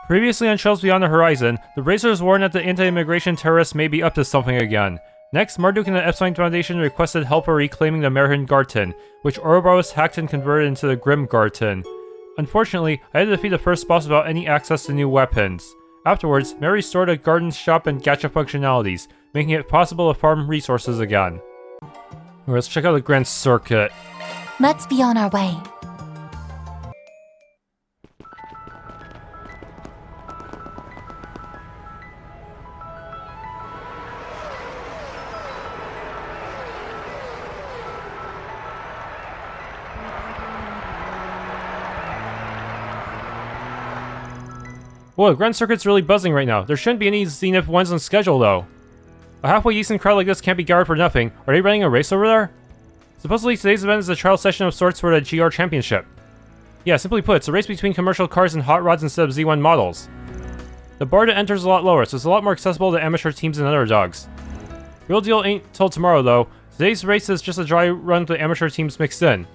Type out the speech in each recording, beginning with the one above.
Previously on Shelves Beyond the Horizon, the Racers warned that the anti-immigration terrorists may be up to something again. Next, Marduk and the Epstein Foundation requested help for reclaiming the Grim Garten, which Ouroboros hacked and converted into the Grim Garten. Unfortunately, I had to defeat the first boss without any access to new weapons. Afterwards, Mary restored a garden shop and gacha functionalities, making it possible to farm resources again. Let's check out the Grand Circuit. Let's be on our way. Whoa, the Grand Circuit's really buzzing right now. There shouldn't be any Zenith ones on schedule though. A halfway decent crowd like this can't be guarded for nothing. Are they running a race over there? Supposedly today's event is a trial session of sorts for the GR Championship. Yeah, simply put, it's a race between commercial cars and hot rods instead of Z1 models. The bar that enters is a lot lower, so it's a lot more accessible to amateur teams and underdogs. Real deal ain't till tomorrow though. Today's race is just a dry run with the amateur teams mixed in.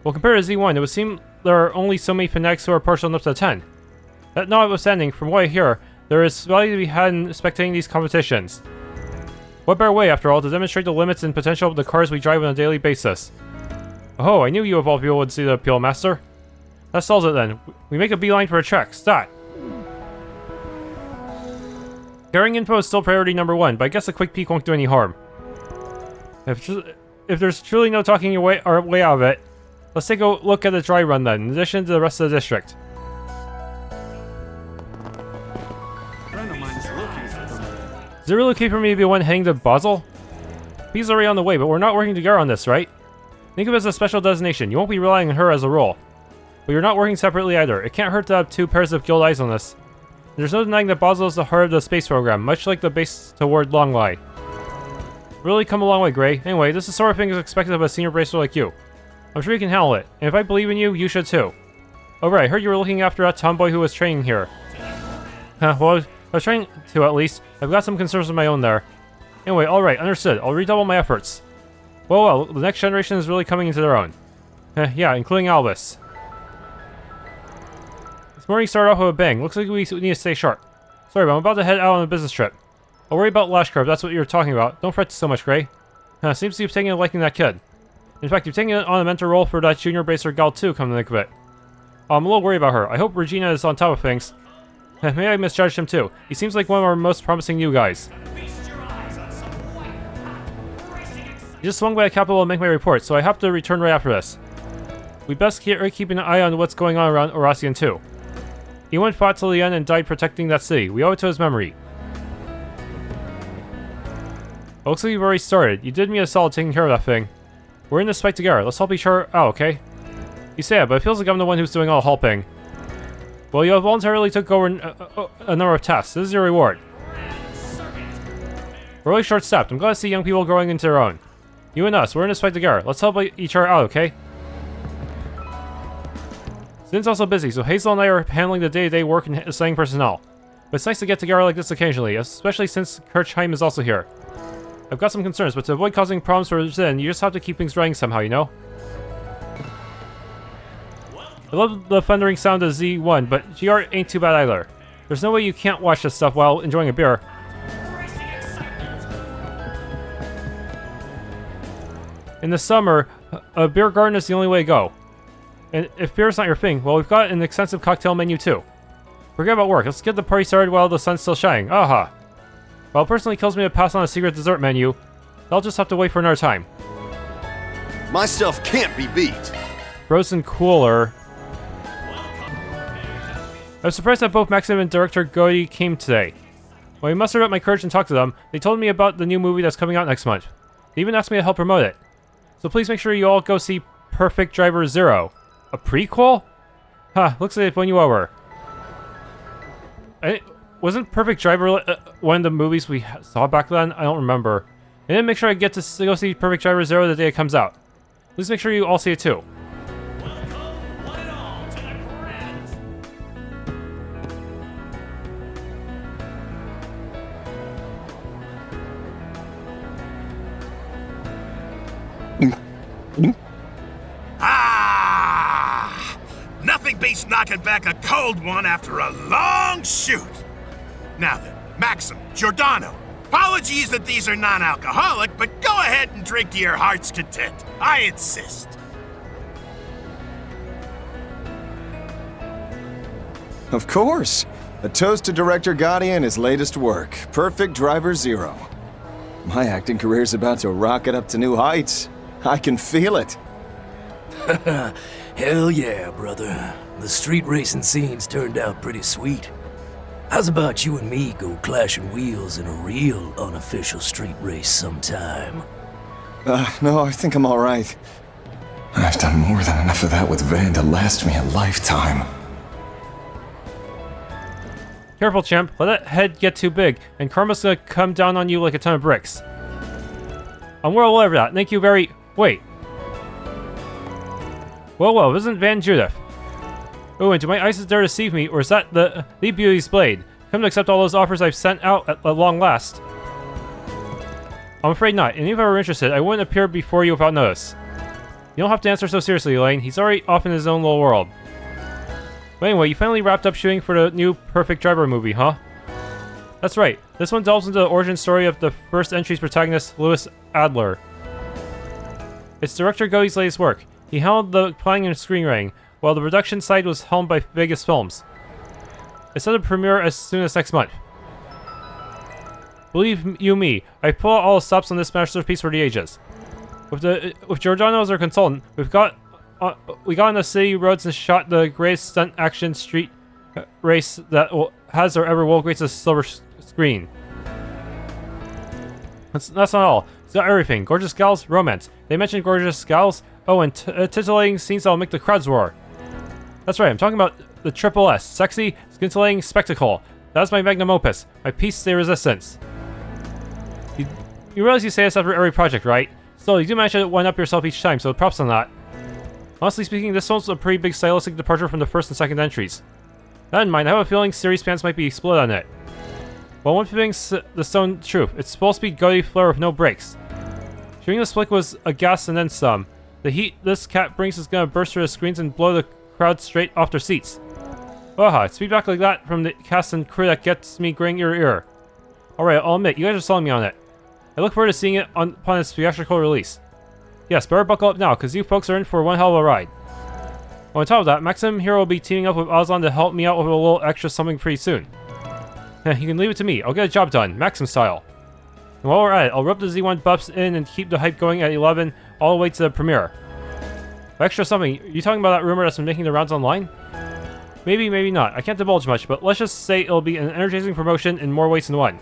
Well, compared to Z1, it would seem there are only so many fanatics who are partial enough to attend. That notwithstanding, from what I hear, there is value to be had in spectating these competitions. What better way, after all, to demonstrate the limits and potential of the cars we drive on a daily basis? Oh, I knew you of all people would see the appeal, Master. That solves it then. We make a beeline for a track. Stat! Carrying info is still priority number 1, but I guess a quick peek won't do any harm. If there's truly no talking our way out of it, let's take a look at the dry run then, in addition to the rest of the district. Is it really okay for me to be the one heading to Basel? He's already on the way, but we're not working together on this, right? Think of it as a special designation. You won't be relying on her as a role. But you're not working separately either. It can't hurt to have 2 pairs of guild eyes on this. There's no denying that Basel is the heart of the space program, much like the base toward Longlai. Really come a long way, Gray. Anyway, this is the sort of thing is expected of a senior bracer like you. I'm sure you can handle it, and if I believe in you, you should too. Oh right, I heard you were looking after that tomboy who was training here. Well, I was trying to, at least. I've got some concerns of my own there. Anyway, alright, understood. I'll redouble my efforts. Well, the next generation is really coming into their own. Yeah, including Albus. This morning started off with a bang. Looks like we need to stay sharp. Sorry, but I'm about to head out on a business trip. I'll worry about Lash Curve, that's what you're talking about. Don't fret so much, Gray. Seems you've taken a liking to that kid. In fact, you've taken on a mentor role for that junior bracer gal too, come to think of it. I'm a little worried about her. I hope Regina is on top of things. Maybe I misjudged him too. He seems like one of our most promising new guys. He just swung by the capital and make my report, so I have to return right after this. We best keep an eye on what's going on around Orasian too. He once fought till the end and died protecting that city. We owe it to his memory. Looks like you've already started. You did me a solid taking care of that thing. We're in this fight together. Let's help each other out, okay? You say that, but it feels like I'm the one who's doing all the helping. Well, you have voluntarily took over a number of tasks. This is your reward. We're really short-staffed. I'm glad to see young people growing into their own. You and us, we're in this fight together. Let's help each other out, okay? Zin's also busy, so Hazel and I are handling the day-to-day work and assigning personnel. But it's nice to get together like this occasionally, especially since Kirchheim is also here. I've got some concerns, but to avoid causing problems for Zin, you just have to keep things running somehow, you know? I love the thundering sound of Z1, but GR ain't too bad either. There's no way you can't watch this stuff while enjoying a beer. In the summer, a beer garden is the only way to go. And if beer's not your thing, well, we've got an extensive cocktail menu too. Forget about work, let's get the party started while the sun's still shining. Aha! While it personally kills me to pass on a secret dessert menu, I'll just have to wait for another time. My stuff can't be beat. Frozen cooler. I was surprised that both Maxim and Director Goody came today. When I mustered up my courage and talked to them, they told me about the new movie that's coming out next month. They even asked me to help promote it. So please make sure you all go see Perfect Driver Zero. A prequel? Huh, looks like when you over. Wasn't Perfect Driver one of the movies we saw back then? I don't remember. I didn't make sure I get to go see Perfect Driver Zero the day it comes out. Please make sure you all see it too. Nothing beats just knocking back a cold one after a long shoot. Now then, Maxim, Giordano, apologies that these are non-alcoholic, but go ahead and drink to your heart's content. I insist. Of course. A toast to Director Gotti and his latest work, Perfect Driver Zero. My acting career's about to rocket up to new heights. I can feel it. Hell yeah, brother. The street racing scenes turned out pretty sweet. How's about you and me go clashing wheels in a real unofficial street race sometime? No, I think I'm alright. I've done more than enough of that with Van to last me a lifetime. Careful, champ. Let that head get too big, and karma's gonna come down on you like a ton of bricks. I'm well aware of that. Thank you very... Wait. Well, isn't Van Judith? Oh, and do my eyes dare deceive me, or is that the beauty's blade? Come to accept all those offers I've sent out at long last. I'm afraid not, and if I were interested, I wouldn't appear before you without notice. You don't have to answer so seriously, Elaine. He's already off in his own little world. But anyway, you finally wrapped up shooting for the new Perfect Driver movie, huh? That's right. This one delves into the origin story of the first entry's protagonist, Louis Adler. It's director Gotti's latest work. He held the planning and screenwriting, while the production side was helmed by Vegas Films. It's set to premiere as soon as next month. Believe you me, I pull out all the stops on this masterpiece for the ages. With Giordano as our consultant, we got on the city roads and shot the greatest stunt action street race that has or ever will grace the silver screen. That's not all. It's got everything. Gorgeous gals, romance. They mentioned gorgeous gals. Oh, and titillating scenes that'll make the crowds roar. That's right, I'm talking about the Triple S. Sexy, scintillating spectacle. That's my magnum opus. My piece de resistance. You realize you say this after every project, right? Still, you do manage to one-up yourself each time, so props on that. Honestly speaking, this one's a pretty big stylistic departure from the first and second entries. That in mind, I have a feeling series fans might be split on it. Well, one thing's the stone truth. It's supposed to be Gotti flair with no brakes. Shooting this flick was a gas and then some. The heat this cat brings is gonna burst through the screens and blow the crowd straight off their seats. Aha, it's feedback like that from the cast and crew that gets me grinning ear to ear. Alright, I'll admit, you guys are selling me on it. I look forward to seeing it upon its theatrical release. Yes, better buckle up now, because you folks are in for one hell of a ride. On top of that, Maxim here will be teaming up with Aslan to help me out with a little extra something pretty soon. You can leave it to me, I'll get a job done, Maxim style. And while we're at it, I'll rub the Z1 buffs in and keep the hype going at 11 all the way to the premiere. Extra something, you talking about that rumor that's been making the rounds online? Maybe, maybe not, I can't divulge much, but let's just say it'll be an energizing promotion in more ways than one.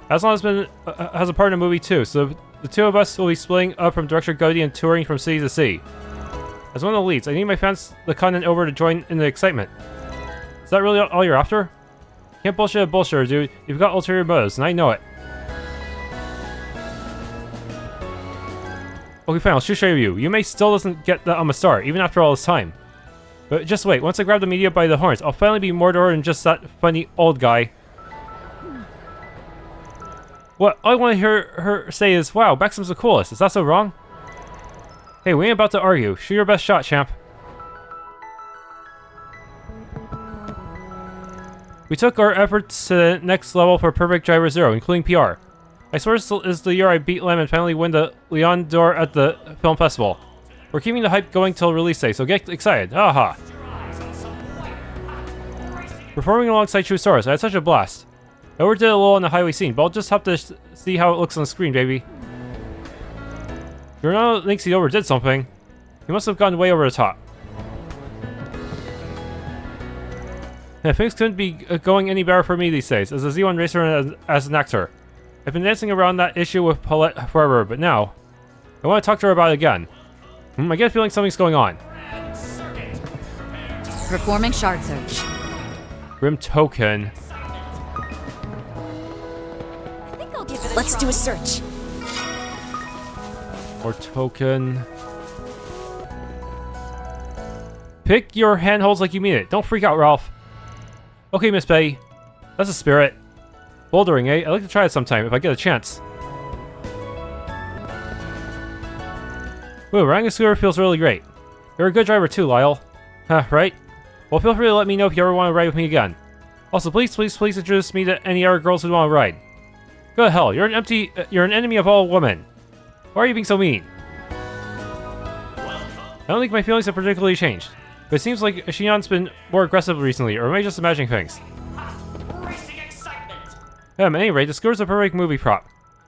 Aslan has a part in the movie too, so the two of us will be splitting up from director Gotti and touring from city to city. As one of the leads, I need my fans the continent over to join in the excitement. Is that really all you're after? Can't bullshit a bullshitter, dude. You've got ulterior motives, and I know it. Okay, fine, I'll show you. You may still doesn't get that I'm a star, even after all this time. But just wait, once I grab the media by the horns, I'll finally be more to her than just that funny old guy. What all I want to hear her say is, wow, Maxim's the coolest. Is that so wrong? Hey, we ain't about to argue. Shoot your best shot, champ. We took our efforts to the next level for Perfect Driver Zero, including PR. I swear this is the year I beat Lem and finally win the Leon d'Or at the film festival. We're keeping the hype going till release day, so get excited. Aha! Performing alongside true stars, I had such a blast. I overdid a little on the highway scene, but I'll just have to see how it looks on the screen, baby. Giordano thinks he overdid something. He must have gone way over the top. Yeah, things couldn't be going any better for me these days, as a Z1 racer and as an actor. I've been dancing around that issue with Paulette forever, but now, I want to talk to her about it again. I get a feeling something's going on. Performing shard search. Grim Token. Let's do a search. Or token. Pick your handholds like you mean it. Don't freak out, Ralph. Okay, Miss Betty. That's a spirit. Bouldering, eh? I'd like to try it sometime if I get a chance. Ooh, riding a scooter feels really great. You're a good driver too, Lyle. Huh, right? Well, feel free to let me know if you ever want to ride with me again. Also, please introduce me to any other girls who want to ride. Go to hell, you're an enemy of all women. Why are you being so mean? I don't think my feelings have particularly changed, but it seems like Shion's been more aggressive recently, or am I just imagining things? At any rate, the Scoirot's a perfect movie prop.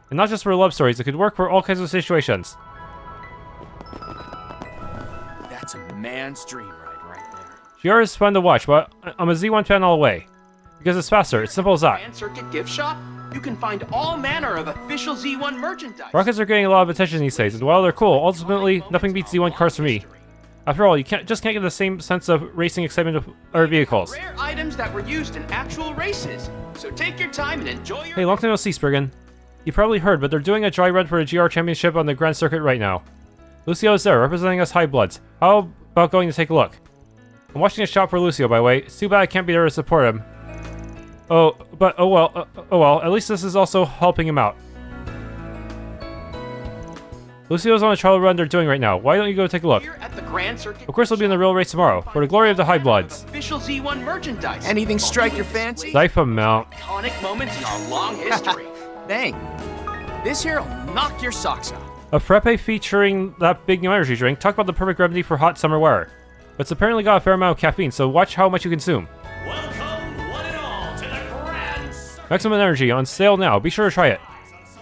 And not just for love stories, it could work for all kinds of situations. That's a man's dream right there. GR is fun to watch, but I'm a Z1 fan all the way. Because it's faster, it's simple as that. Grand Circuit gift shop? You can find all manner of official Z1 merchandise. Rockets are getting a lot of attention these days, and while they're cool, ultimately, nothing beats Z1 cars for me. After all, you can't get the same sense of racing excitement of our vehicles. Rare items that were used in actual races. So take your time and enjoy your... Hey, long time no see, Spriggan. You probably heard, but they're doing a dry run for the GR Championship on the Grand Circuit right now. Lucio is there, representing us High Bloods. How about going to take a look? I'm watching a shot for Lucio, by the way. It's too bad I can't be there to support him. Oh well, at least this is also helping him out. Lucio's on a trial run they're doing right now. Why don't you go take a look? Here at the Grand Circuit. Of course, he'll be in the real race tomorrow, for the glory of the High Bloods. Official Z1 merchandise. Anything strike your fancy? Life amount. Iconic moments in our long history. Dang. This here'll knock your socks off. A frappe featuring that big new energy drink. Talk about the perfect remedy for hot summer weather. But it's apparently got a fair amount of caffeine, so watch how much you consume. Welcome, one and all, to the Grand Circuit. Maximum Energy on sale now. Be sure to try it.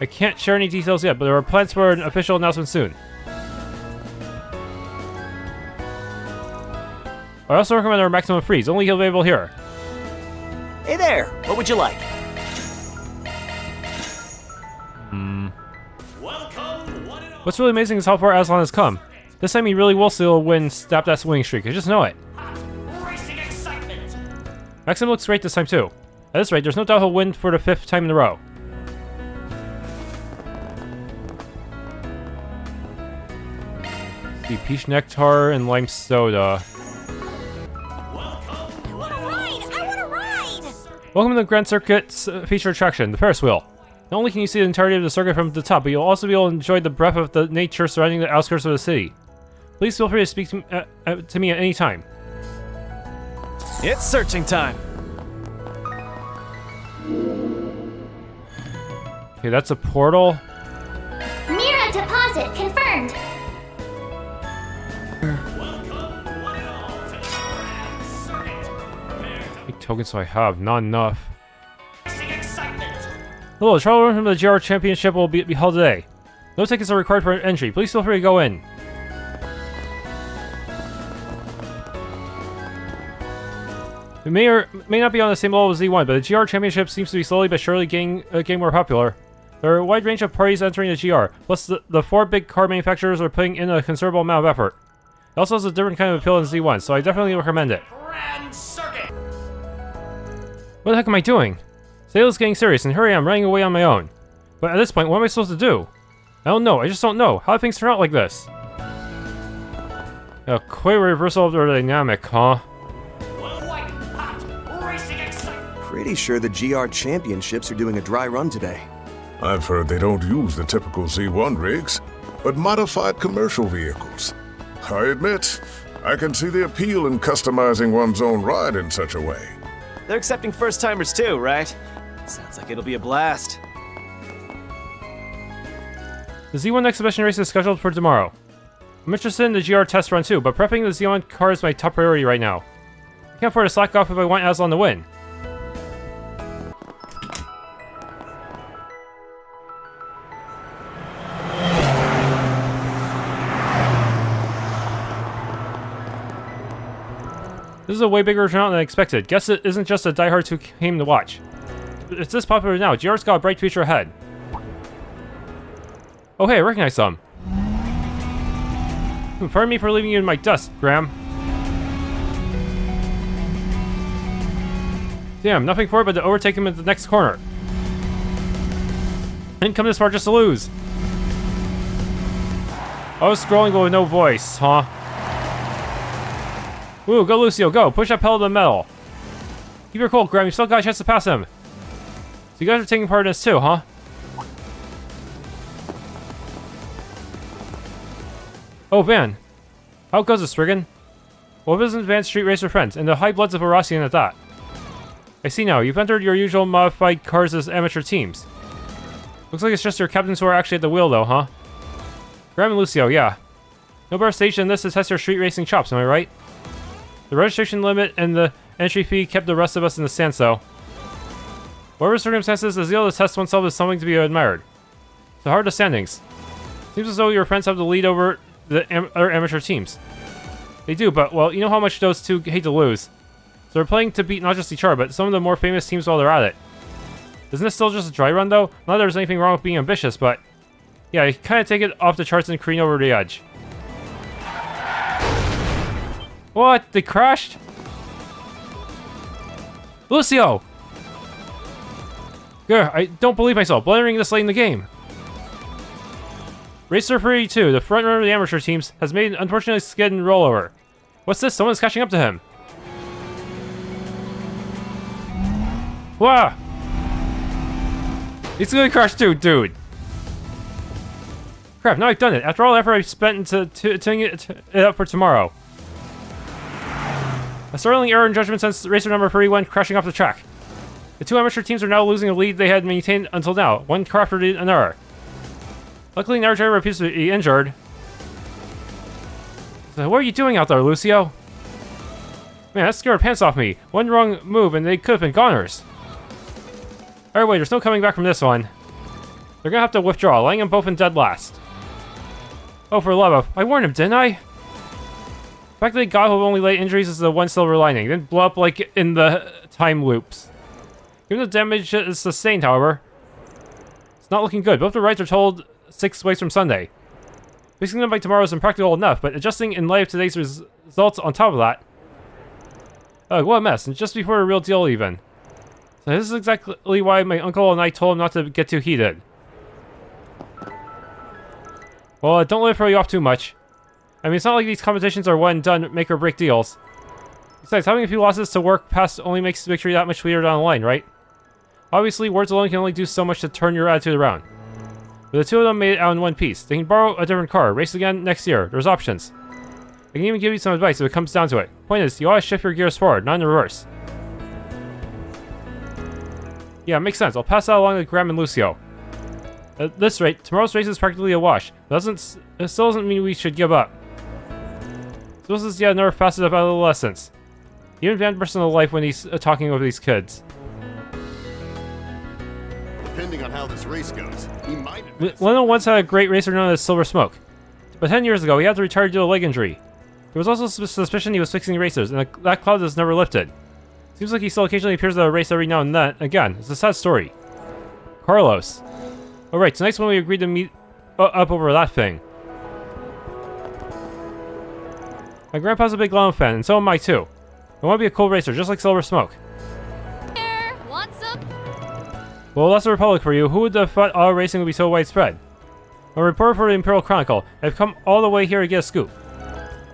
I can't share any details yet, but there are plans for an official announcement soon. I also recommend our Maximum Freeze, only available here. Hey there, what would you like? Welcome, one and all. What's really amazing is how far Aslan has come. This time he really will still win Stop That Winning Streak, I just know it. Racing excitement. Maxim looks great this time too. At this rate, there's no doubt he'll win for the 5th time in a row. See, peach nectar and lime soda. Welcome to the Grand Circuit's feature attraction, the Ferris wheel. Not only can you see the entirety of the circuit from the top, but you'll also be able to enjoy the breadth of the nature surrounding the outskirts of the city. Please feel free to speak to me at any time. It's searching time. Okay, that's a portal. Mira deposit confirmed. How many tokens do I have? Not enough. Hello, the trial run from the GR Championship will be held today. No tickets are required for entry. Please feel free to go in. It may or may not be on the same level as Z1, but the GR Championship seems to be slowly but surely getting more popular. There are a wide range of parties entering the GR, plus the 4 big car manufacturers are putting in a considerable amount of effort. It also has a different kind of appeal than Z1, so I definitely recommend it. Grand Circuit. What the heck am I doing? Celis getting serious, and here I am running away on my own. But at this point, what am I supposed to do? I don't know, I just don't know. How do things turn out like this? A quick reversal of the dynamic, huh? White hot racing excitement. Pretty sure the GR Championships are doing a dry run today. I've heard they don't use the typical Z1 rigs, but modified commercial vehicles. I admit, I can see the appeal in customizing one's own ride in such a way. They're accepting first-timers too, right? Sounds like it'll be a blast. The Z1 exhibition race is scheduled for tomorrow. I'm interested in the GR test run too, but prepping the Z1 car is my top priority right now. I can't afford to slack off if I want Aslan to win. This is a way bigger turnout than I expected. Guess it isn't just the diehards who came to watch. It's this popular now. GR's got a bright future ahead. Oh hey, I recognize some. Pardon me for leaving you in my dust, Graham. Damn, nothing for it but to overtake him at the next corner. I didn't come this far just to lose. I was scrolling but with no voice, huh? Woo, go Lucio, go! Push that pedal to the metal. Keep your cool, Graham, you still got a chance to pass him. So you guys are taking part in this too, huh? Oh, Van. How goes it, Spriggan? Well, business advanced street racer friends, and the high bloods of Erosian at that. I see now, you've entered your usual modified cars as amateur teams. Looks like it's just your captains who are actually at the wheel though, huh? Graham and Lucio, yeah. No better stage than this to test your street racing chops, am I right? The registration limit and the entry fee kept the rest of us in the stands though. Whatever circumstances, the zeal to test oneself is something to be admired. So how are the standings? Seems as though your friends have the lead over the other amateur teams. They do, but, well, you know how much those two hate to lose. So they're playing to beat not just each other, but some of the more famous teams while they're at it. Isn't this still just a dry run, though? Not that there's anything wrong with being ambitious, but... yeah, you kind of take it off the charts and careen over the edge. What? They crashed? Lucio! Grr, I don't believe myself, blundering this late in the game. Racer 32, the front runner of the amateur teams, has made an unfortunate skid and rollover. What's this? Someone's catching up to him. Wow! He's gonna crash too, dude. Crap, now I've done it. After all the effort I've spent into teeing it up for tomorrow. A startling error in judgment sends racer number 31 crashing off the track. The two amateur teams are now losing a lead they had maintained until now, one car after another. Luckily, our driver appears to be injured. So what are you doing out there, Lucio? Man, that scared pants off me. One wrong move and they could have been goners. Alright, wait, there's no coming back from this one. They're gonna have to withdraw, laying them both in dead last. Oh, for love of... I warned him, didn't I? The fact that they got only late injuries is the one silver lining. They didn't blow up like in the time loops. Given the damage is sustained, however, it's not looking good. Both the rides are told 6 ways from Sunday. Fixing them by tomorrow is impractical enough, but adjusting in light of today's results on top of that... ugh, what a mess, and just before a real deal even. So this is exactly why my uncle and I told him not to get too heated. Well, don't let it throw you off too much. I mean, it's not like these competitions are one and done, make or break deals. Besides, having a few losses to work past only makes victory that much sweeter down the line, right? Obviously, words alone can only do so much to turn your attitude around. But the two of them made it out in one piece. They can borrow a different car, race again next year. There's options. I can even give you some advice if it comes down to it. Point is, you always shift your gears forward, not in reverse. Yeah, makes sense. I'll pass that along to Graham and Lucio. At this rate, tomorrow's race is practically a wash. It still doesn't mean we should give up. So this is yet another facet of adolescence. Even Van personal life when he's talking over these kids. Depending on how this race goes, he might advance. Leno once had a great racer known as Silver Smoke. But 10 years ago, he had to retire due to a leg injury. There was also suspicion he was fixing racers, and that cloud is never lifted. Seems like he still occasionally appears at a race every now and then. Again, it's a sad story. Carlos. Alright, tonight's when we agreed to meet up over that thing. My grandpa's a big Leno fan, and so am I too. I want to be a cool racer, just like Silver Smoke. Want some? Well, that's the Republic for you. Who would have thought auto racing would be so widespread? I'm a reporter for the Imperial Chronicle. I've come all the way here to get a scoop.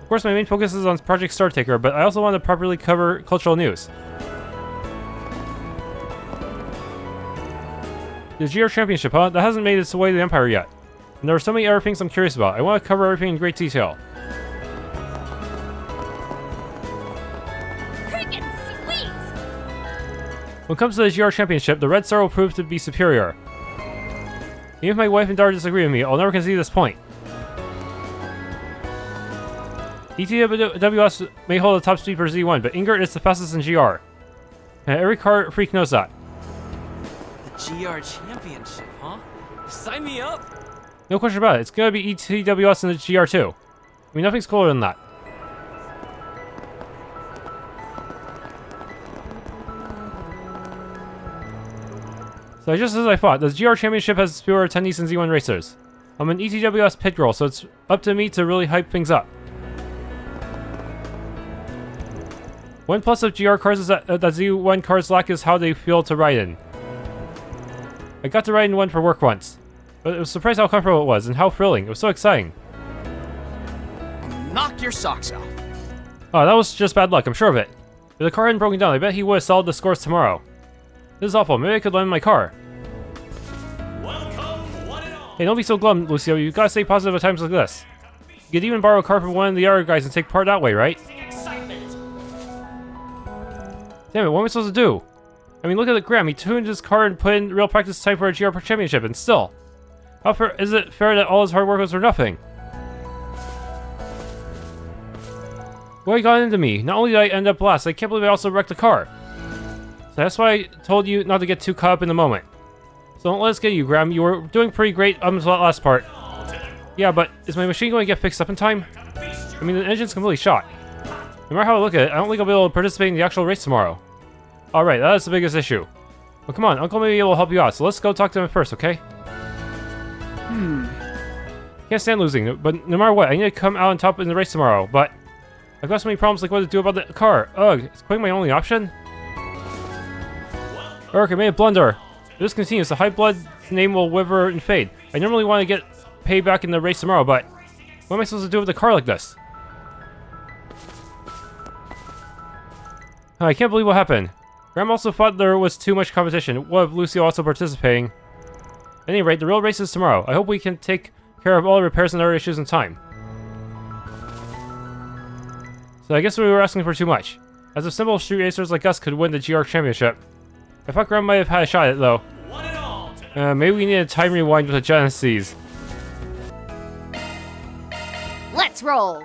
Of course, my main focus is on Project Startaker, but I also want to properly cover cultural news. The GR Championship, huh? That hasn't made its way to the Empire yet. And there are so many other things I'm curious about. I want to cover everything in great detail. When it comes to the GR Championship, the Red Star will prove to be superior. Even if my wife and daughter disagree with me, I'll never concede this point. ETWS may hold the top speed for Z1, but Ingert is the fastest in GR. And every car freak knows that. The GR Championship, huh? Sign me up! No question about it, it's gonna be ETWS in the GR too. I mean, nothing's cooler than that. So just as I thought, the GR Championship has fewer attendees than Z1 racers. I'm an ETWS pit girl, so it's up to me to really hype things up. One plus of GR cars is that Z1 cars lack is how they feel to ride in. I got to ride in one for work once, but it was surprised how comfortable it was and how thrilling. It was so exciting. Knock your socks off. Oh, that was just bad luck, I'm sure of it. If the car hadn't broken down, I bet he would have solved the scores tomorrow. This is awful. Maybe I could lend my car. Welcome, one and all. Hey, don't be so glum, Lucio. You gotta stay positive at times like this. You could even borrow a car from one of the other guys and take part that way, right? Excitement Damn it, what am I supposed to do? I mean, look at the Graham. He tuned his car and put in real practice time for a GR championship, and still. How fair is it fair that all his hard work was for nothing? What got into me? Not only did I end up last, I can't believe I also wrecked the car. So that's why I told you not to get too caught up in the moment. So don't let us get you, Graham. You were doing pretty great up until that last part. Yeah, but is my machine going to get fixed up in time? I mean, the engine's completely shot. No matter how I look at it, I don't think I'll be able to participate in the actual race tomorrow. Alright, that is the biggest issue. Well, come on, Uncle may be able to help you out, so let's go talk to him first, okay? Can't stand losing, but no matter what, I need to come out on top in the race tomorrow, but I've got so many problems like what to do about the car. Ugh, is quitting my only option? Urk, I made a blunder. If this continues, the high blood name will wither and fade. I normally want to get paid back in the race tomorrow, but what am I supposed to do with a car like this? I can't believe what happened. Graham also thought there was too much competition. What if Lucio also participating? At any rate, the real race is tomorrow. I hope we can take care of all the repairs and other issues in time. So I guess we were asking for too much. As if simple street racers like us could win the GR championship. I thought Graham might have had a shot at it though. Maybe we need a time rewind with the Genesis. Let's roll!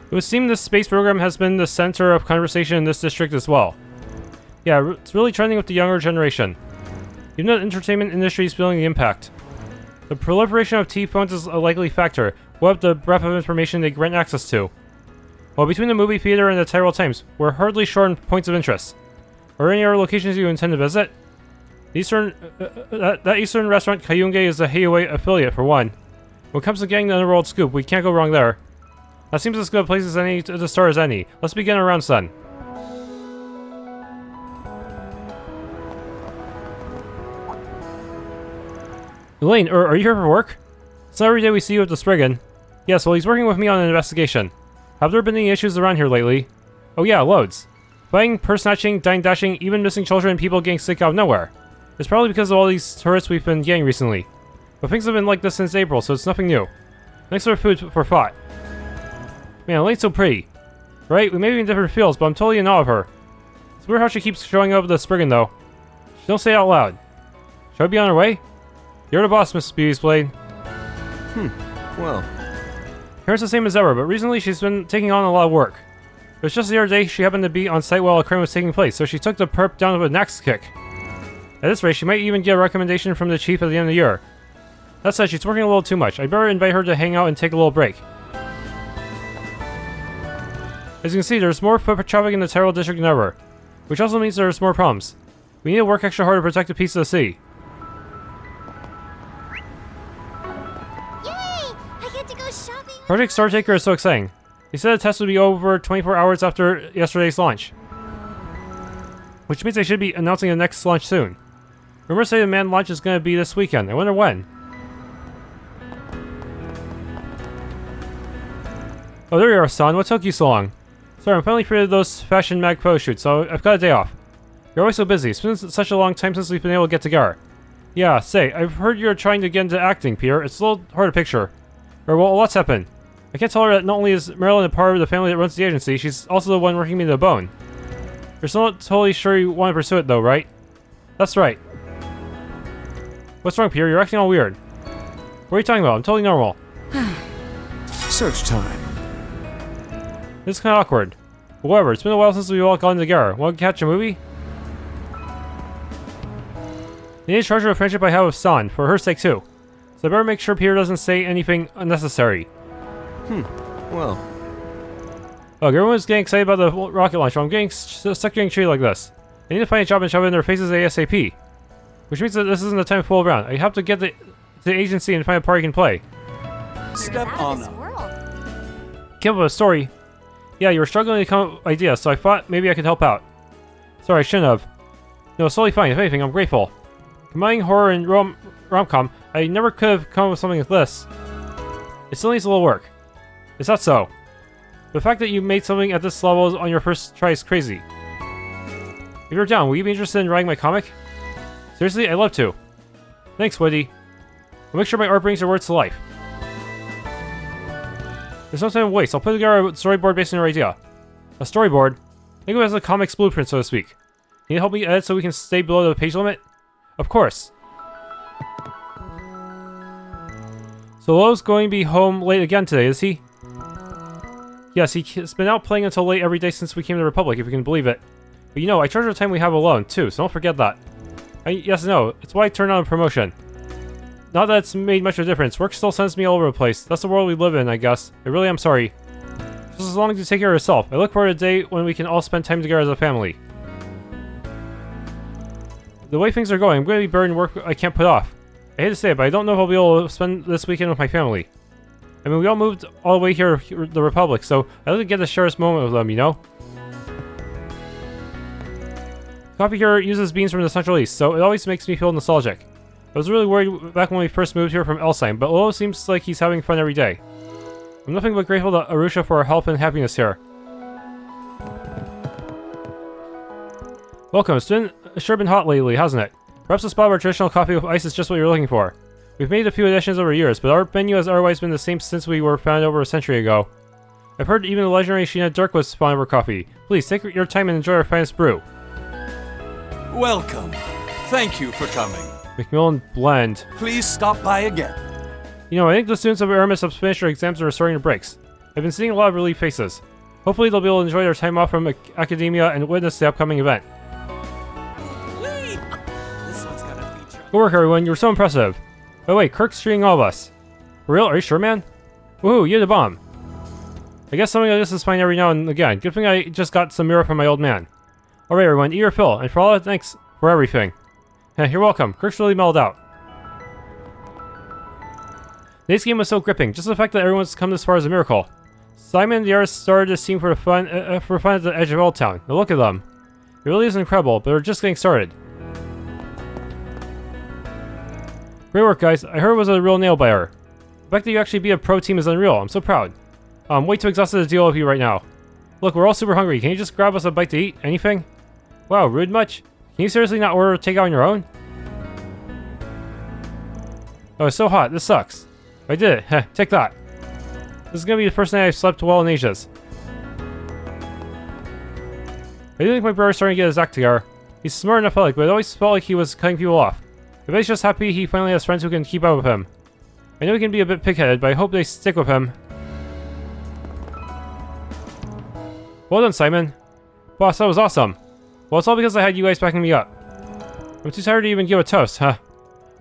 It would seem this space program has been the center of conversation in this district as well. Yeah, it's really trending with the younger generation. Even the entertainment industry is feeling the impact. The proliferation of T-phones is a likely factor. What of the breadth of information they grant access to? Well, between the movie theater and the Tyrell Times, we're hardly short on points of interest. Are there any other locations you intend to visit? That Eastern restaurant Kayunge is a Heiwa affiliate for one. When it comes to getting the Underworld scoop, we can't go wrong there. That seems as good a place as any to start as any. Let's begin our round, son. Elaine, are you here for work? It's not every day we see you with the Spriggan. Yes, well, he's working with me on an investigation. Have there been any issues around here lately? Oh yeah, loads. Fighting, purse snatching, dime dashing, even missing children and people getting sick out of nowhere. It's probably because of all these tourists we've been getting recently. But things have been like this since April, so it's nothing new. Thanks for food for thought. Man, Elaine's so pretty. Right? We may be in different fields, but I'm totally in awe of her. It's weird how she keeps showing up with the Spriggan, though. Don't say it out loud. Should I be on her way? You're the boss, Mrs. Beauty's Blade. Well. Karen's the same as ever, but recently she's been taking on a lot of work. It was just the other day she happened to be on site while a crime was taking place, so she took the perp down with an axe kick. At this rate, she might even get a recommendation from the chief at the end of the year. That said, she's working a little too much. I'd better invite her to hang out and take a little break. As you can see, there's more foot traffic in the Tyrell District than ever, which also means there's more problems. We need to work extra hard to protect the peace of the sea. Yay! I get to go shopping. Project Startaker is so exciting. They said the test would be over 24 hours after yesterday's launch, which means they should be announcing the next launch soon. Rumors say the manned launch is going to be this weekend. I wonder when. Oh, there you are, son. What took you so long? Sorry, I'm finally free of those fashion mag photo shoots, so I've got a day off. You're always so busy. It's been such a long time since we've been able to get together. Yeah, say, I've heard you're trying to get into acting, Peter. It's a little hard to picture. Or, well, what's happened? I can't tell her that not only is Marilyn a part of the family that runs the agency, she's also the one working me to the bone. You're still not totally sure you want to pursue it, though, right? That's right. What's wrong, Peter? You're acting all weird. What are you talking about? I'm totally normal. Search time. This is kind of awkward. But whatever, it's been a while since we've all gotten together. Want to catch a movie? I need to treasure the friendship I have with San, for her sake too. So I better make sure Peter doesn't say anything unnecessary. Well. Look, everyone's getting excited about the rocket launch, but I'm getting stuck getting treated like this. I need to find a job and shove it in their faces ASAP. Which means that this isn't the time to fool around. I have to get to the agency and find a part I can play. Step on them. Came up with a story. Yeah, you were struggling to come up with ideas, so I thought maybe I could help out. Sorry, I shouldn't have. No, it's totally fine. If anything, I'm grateful. Combining horror and rom-com, I never could have come up with something like this. It still needs a little work. Is that so? The fact that you made something at this level on your first try is crazy. If you're down, will you be interested in writing my comic? Seriously, I'd love to. Thanks, Woody. I'll make sure my art brings your words to life. There's no time to waste. I'll put together a storyboard based on your idea. A storyboard? Think of it as a comic's blueprint, so to speak. Can you help me edit so we can stay below the page limit? Of course. So Lo's going to be home late again today, is he? Yes, he's been out playing until late every day since we came to the Republic, if you can believe it. But you know, I treasure the time we have alone, too, so don't forget that. Yes, no, it's why I turned on a promotion. Not that it's made much of a difference. Work still sends me all over the place. That's the world we live in, I guess. I really am sorry. Just as long as you take care of yourself. I look forward to a day when we can all spend time together as a family. The way things are going, I'm going to be burdened work I can't put off. I hate to say it, but I don't know if I'll be able to spend this weekend with my family. I mean, we all moved all the way here to the Republic, so I'd like to get the shortest moment with them, you know? Coffee here uses beans from the Central East, so it always makes me feel nostalgic. I was really worried back when we first moved here from Elsheim, but Lo seems like he's having fun every day. I'm nothing but grateful to Arusha for her help and happiness here. Welcome. It's sure been hot lately, hasn't it? Perhaps a spot of our traditional coffee with ice is just what you're looking for. We've made a few additions over years, but our menu has otherwise been the same since we were founded over a century ago. I've heard even the legendary Sheena Dirke was fond of her coffee. Please, take your time and enjoy our finest brew. Welcome. Thank you for coming. Macmillan Blend. Please stop by again. You know, I think the students of Aramis have finished their exams and are starting their breaks. I've been seeing a lot of relieved faces. Hopefully they'll be able to enjoy their time off from academia and witness the upcoming event. Good work, everyone. You were so impressive. By the way, Kirk's treating all of us. For real? Are you sure, man? Woohoo, you're the bomb. I guess something like this is fine every now and again. Good thing I just got some mirror from my old man. Alright, everyone, eat your fill. And for all that, thanks for everything. You're welcome. Kirk's really mellowed out. Today's game was so gripping. Just the fact that everyone's come this far is a miracle. Simon and the artist started this scene for fun at the edge of Old Town. Now look at them. It really is incredible, but we're just getting started. Great work, guys. I heard it was a real nail-biter. The fact that you actually beat a pro team is unreal. I'm so proud. Way too exhausted to deal with you right now. Look, we're all super hungry. Can you just grab us a bite to eat? Anything? Wow, rude much? Can you seriously not order takeout on your own? Oh, it's so hot. This sucks. I did it. Heh, take that. This is gonna be the first night I've slept well in Asia's. I do think my brother's starting to get his act together. He's smart enough, but it always felt like he was cutting people off. I bet he's just happy he finally has friends who can keep up with him. I know he can be a bit pig-headed, but I hope they stick with him. Well done, Simon. Boss, that was awesome. Well, it's all because I had you guys backing me up. I'm too tired to even give a toast, huh?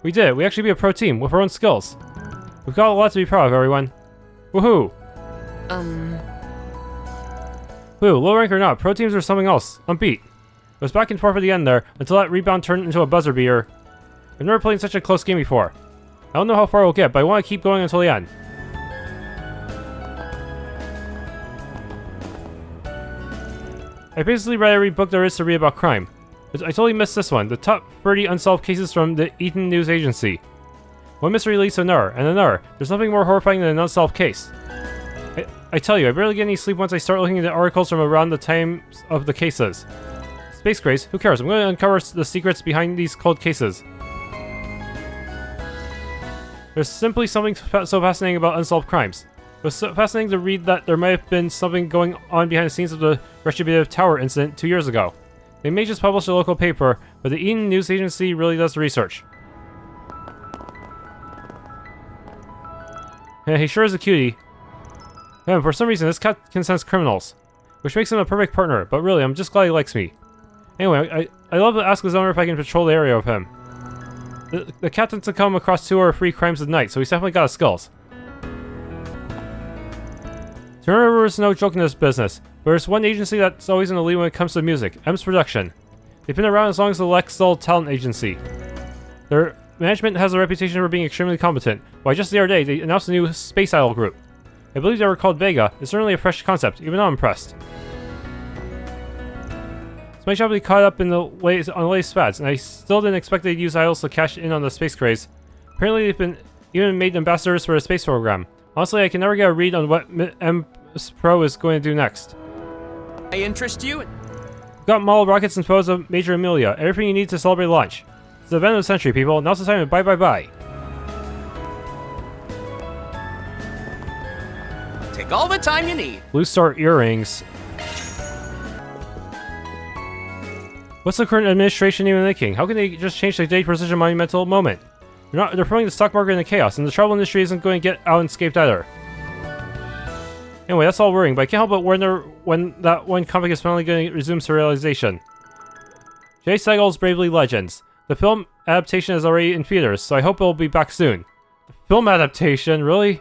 We did it. We actually be a pro team with our own skills. We've got a lot to be proud of, everyone. Woohoo! Woo, low rank or not, pro teams are something else. Unbeat. It was back and forth at the end there, until that rebound turned into a buzzer beater. I've never played such a close game before. I don't know how far we'll get, but I want to keep going until the end. I basically read every book there is to read about crime. But I totally missed this one, the top 30 unsolved cases from the Eton News Agency. One mystery leads to another, and another. There's nothing more horrifying than an unsolved case. I tell you, I barely get any sleep once I start looking at the articles from around the times of the cases. Space Grace, who cares? I'm going to uncover the secrets behind these cold cases. There's simply something so fascinating about unsolved crimes. It was so fascinating to read that there might have been something going on behind the scenes of the Retributive Tower incident 2 years ago. They may just publish a local paper, but the Eton News Agency really does the research. Yeah, he sure is a cutie. And for some reason, this cat can sense criminals, which makes him a perfect partner, but really, I'm just glad he likes me. Anyway, I love to ask his owner if I can patrol the area with him. The cat tends to come across 2 or 3 crimes a night, so he's definitely got his skills. Turnover is no joke in this business, but there's one agency that's always in the lead when it comes to music, M's Production. They've been around as long as the Lexel Talent Agency. Their management has a reputation for being extremely competent. Why, just the other day, they announced a new space idol group. I believe they were called Vega. It's certainly a fresh concept, even though I'm impressed. It's my job to be caught up in on the latest fads, and I still didn't expect they'd use idols to cash in on the space craze. Apparently they've been even made ambassadors for the space program. Honestly, I can never get a read on what Pro is going to do next. I interest you? We've got model rockets and photos of Major Amelia. Everything you need to celebrate launch. It's the event of the century, people. Now's the time to bye. Take all the time you need. Blue Star earrings. What's the current administration even thinking? How can they just change the date for such a monumental moment? They're throwing the stock market into chaos, and the travel industry isn't going to get out unscathed either. Anyway, that's all worrying, but I can't help but wonder when that one comic is finally going to resume serialization. Jay Seigel's Bravely Legends. The film adaptation is already in theaters, so I hope it'll be back soon. The film adaptation? Really?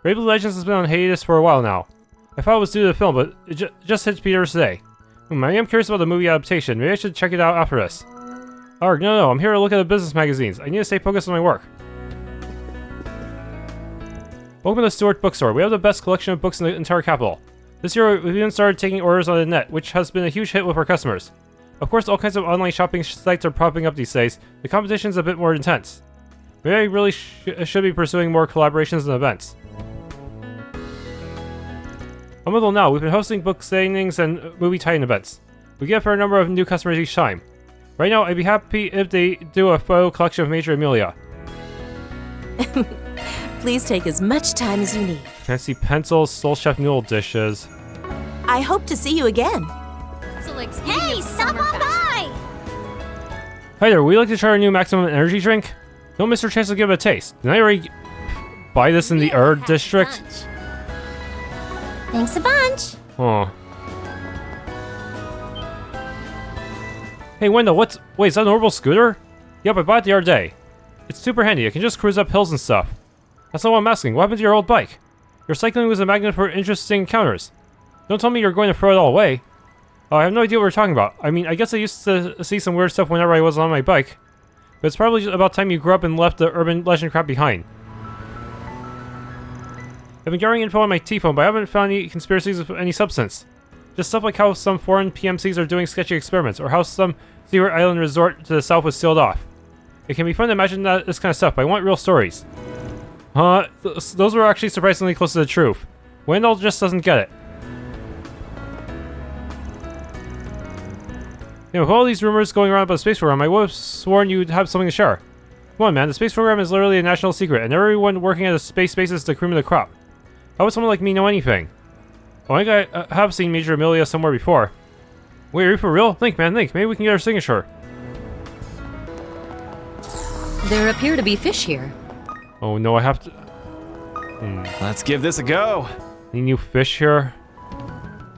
Bravely Legends has been on hiatus for a while now. I thought it was due to the film, but it just hit theaters today. I am curious about the movie adaptation. Maybe I should check it out after this. Arg, no, I'm here to look at the business magazines. I need to stay focused on my work. Welcome to the Stewart Bookstore. We have the best collection of books in the entire capital. This year, we've even started taking orders on the net, which has been a huge hit with our customers. Of course, all kinds of online shopping sites are popping up these days. The competition's a bit more intense. Maybe I really should be pursuing more collaborations and events. On Middle Now, we've been hosting book signings and movie tie-in events. We get a fair number of new customers each time. Right now, I'd be happy if they do a photo collection of Major Amelia. Please take as much time as you need. Fancy pencils, Soul Chef noodle dishes. I hope to see you again. So like, hey, stop on by! Hi there, would you like to try our new Maximum Energy drink? Don't miss your chance to give it a taste. Didn't I already buy this in the Calvard District? Thanks a bunch. Oh. Hey Wendell, wait, is that an Ouroboros scooter? Yep, I bought it the other day. It's super handy, I can just cruise up hills and stuff. That's not what I'm asking, what happened to your old bike? Your cycling was a magnet for interesting encounters. Don't tell me you're going to throw it all away. Oh, I have no idea what we're talking about. I mean, I guess I used to see some weird stuff whenever I was on my bike. But it's probably just about time you grew up and left the urban legend crap behind. I've been gathering info on my T-phone, but I haven't found any conspiracies of any substance. Just stuff like how some foreign PMCs are doing sketchy experiments, or how some secret island resort to the south was sealed off. It can be fun to imagine this kind of stuff, but I want real stories. Those were actually surprisingly close to the truth. Wendell just doesn't get it. You know, with all these rumors going around about the space program, I would have sworn you'd have something to share. Come on, man, the space program is literally a national secret, and everyone working at the space base is the cream of the crop. How would someone like me know anything? Oh, I think I have seen Major Amelia somewhere before. Wait, are you for real? Think, man, think. Maybe we can get her signature. There appear to be fish here. Oh no, I have to... Let's give this a go. Any new fish here?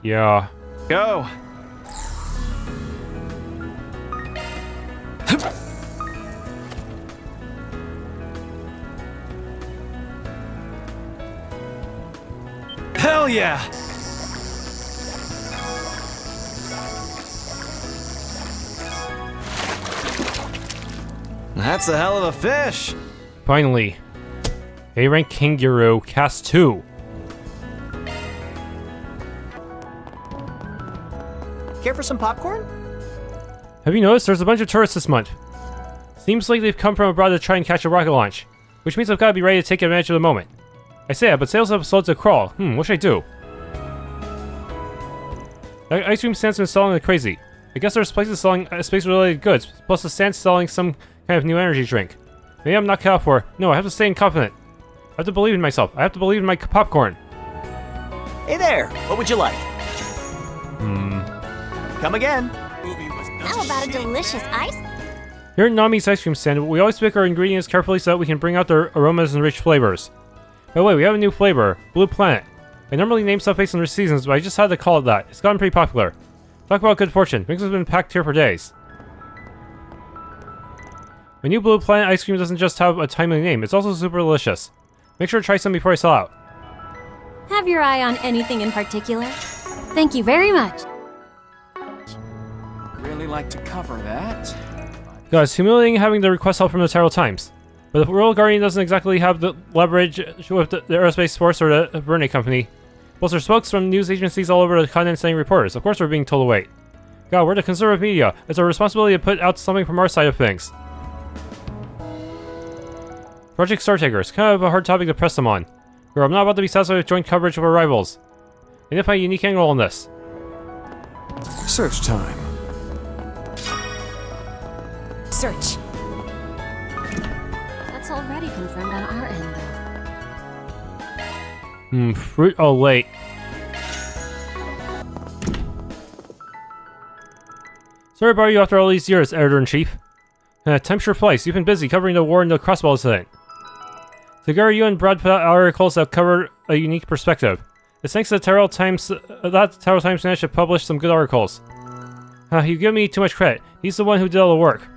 Yeah. Go. Hell yeah! That's a hell of a fish! Finally. A-rank Kangaroo, Cast 2. Care for some popcorn? Have you noticed there's a bunch of tourists this month? Seems like they've come from abroad to try and catch a rocket launch, which means I've got to be ready to take advantage of the moment. I say that, but sales have slowed to crawl. What should I do? The ice cream stand's been selling like crazy. I guess there's places selling space-related goods, plus the stand's selling some kind of new energy drink. Maybe I'm not cut out for it. No, I have to stay confident. I have to believe in myself. I have to believe in my popcorn. Hey there, what would you like? Come again. How about a delicious ice? Here at Nami's ice cream stand, we always pick our ingredients carefully so that we can bring out their aromas and rich flavors. By the way, we have a new flavor, Blue Planet. I normally name stuff based on their seasons, but I just had to call it that. It's gotten pretty popular. Talk about good fortune. Mix has been packed here for days. My new Blue Planet ice cream doesn't just have a timely name, it's also super delicious. Make sure to try some before I sell out. Have your eye on anything in particular? Thank you very much. Really like to cover that. Guys, humiliating having to request help from the Tyrell Times. But the Royal Guardian doesn't exactly have the leverage with the Aerospace Force or the Verne Company. Plus, there's spokes from news agencies all over the continent sending reporters. Of course we're being told to wait. God, we're the conservative media. It's our responsibility to put out something from our side of things. Project Startaker is kind of a hard topic to press them on. Or I'm not about to be satisfied with joint coverage of our rivals. I need to find a unique angle on this. Search time. Search. That's already confirmed on our end, though. Fruit al-fayed. Sorry to bother you after all these years, Editor-in-Chief. Time sure flies. You've been busy covering the war and the crossbow incident. Together, you and Brad put out articles that covered a unique perspective. It's thanks to Tyrell Times that Tyrell Times managed to publish some good articles. You give me too much credit. He's the one who did all the work.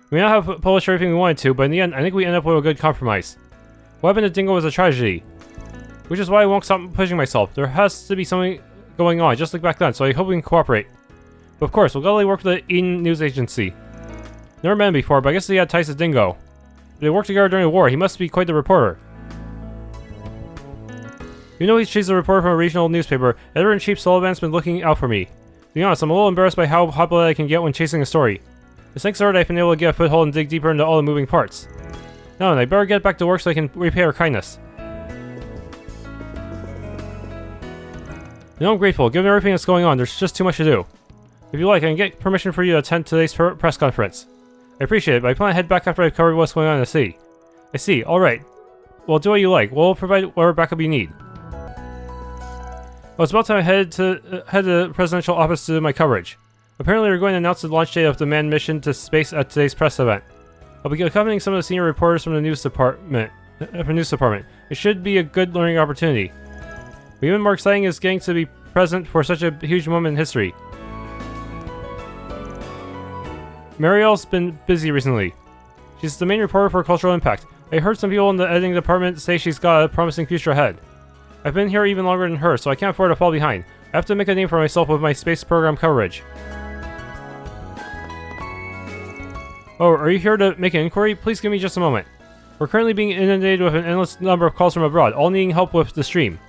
We may not have published everything we wanted to, but in the end, I think we ended up with a good compromise. What happened to Dingo was a tragedy. Which is why I won't stop pushing myself. There has to be something going on, just like back then, so I hope we can cooperate. But of course, we'll gladly work with the Eden News Agency. Never met him before, but I guess he had ties to Dingo. They worked together during the war. He must be quite the reporter. You know she's a reporter from a regional newspaper. Editor-in-Chief Sullivan's been looking out for me. To be honest, I'm a little embarrassed by how popular I can get when chasing a story. It's thanks to her that I've been able to get a foothold and dig deeper into all the moving parts. Now then, I better get back to work so I can repay her kindness. You know, I'm grateful. Given everything that's going on, there's just too much to do. If you like, I can get permission for you to attend today's press conference. I appreciate it, but I plan to head back after I've covered what's going on in the city. I see. Alright. Well, do what you like. We'll provide whatever backup you need. Well, it's about time I head to the presidential office to do my coverage. Apparently, we're going to announce the launch date of the manned mission to space at today's press event. I'll be accompanying some of the senior reporters from the news department. It should be a good learning opportunity. But even more exciting is getting to be present for such a huge moment in history. Marielle's been busy recently. She's the main reporter for Cultural Impact. I heard some people in the editing department say she's got a promising future ahead. I've been here even longer than her, so I can't afford to fall behind. I have to make a name for myself with my space program coverage. Oh, are you here to make an inquiry? Please give me just a moment. We're currently being inundated with an endless number of calls from abroad, all needing help with the stream.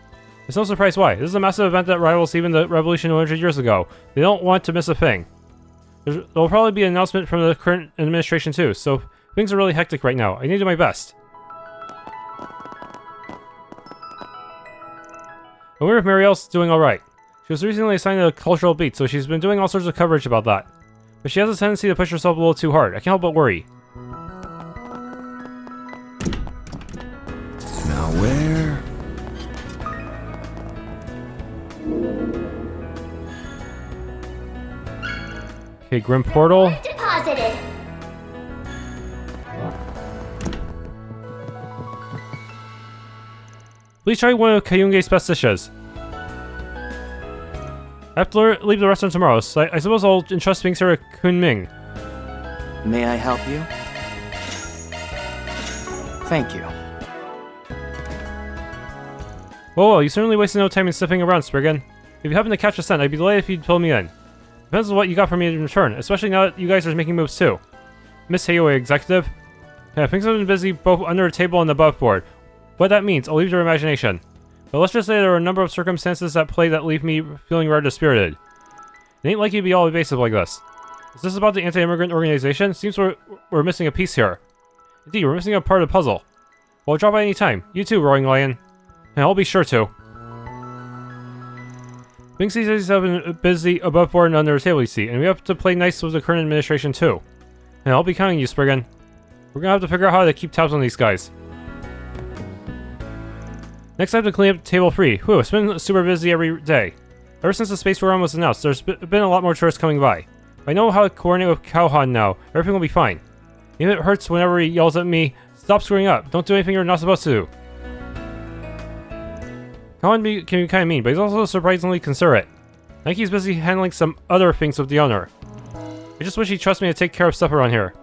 It's no surprise why. This is a massive event that rivals even the revolution 100 years ago. They don't want to miss a thing. There'll probably be an announcement from the current administration too, so things are really hectic right now. I need to do my best. I wonder if Marielle's doing alright. She was recently assigned to a cultural beat, so she's been doing all sorts of coverage about that. But she has a tendency to push herself a little too hard. I can't help but worry. Now where? Okay, Grim Portal. Deposited. Please try one of Kayunge's best dishes. I have to leave the restaurant tomorrow, so I suppose I'll entrust things here to Kunming. May I help you? Thank you. Well, you certainly wasted no time in sniffing around, Spriggan. If you happen to catch a scent, I'd be delighted if you'd pull me in. Depends on what you got for me in return, especially now that you guys are making moves too. Miss Hayway, Executive. Yeah, things have been busy both under the table and above board. What that means, I'll leave to your imagination. But let's just say there are a number of circumstances at play that leave me feeling rather dispirited. It ain't like you'd be all evasive like this. Is this about the anti-immigrant organization? Seems we're missing a piece here. Indeed, we're missing a part of the puzzle. Well, drop by any time. You too, Roaring Lion. And I'll be sure to. Things these days have been busy above board and under the table, you see, and we have to play nice with the current administration too. And I'll be counting on you, Spriggan. We're gonna have to figure out how to keep tabs on these guys. Next, I have to clean up Table 3. Whew, it's been super busy every day. Ever since the space program was announced, there's been a lot more tourists coming by. I know how to coordinate with Calvard now. Everything will be fine. Even if it hurts whenever he yells at me, stop screwing up. Don't do anything you're not supposed to do. Calvard can be kind of mean, but he's also surprisingly considerate. I think he's busy handling some other things with the owner. I just wish he'd trust me to take care of stuff around here.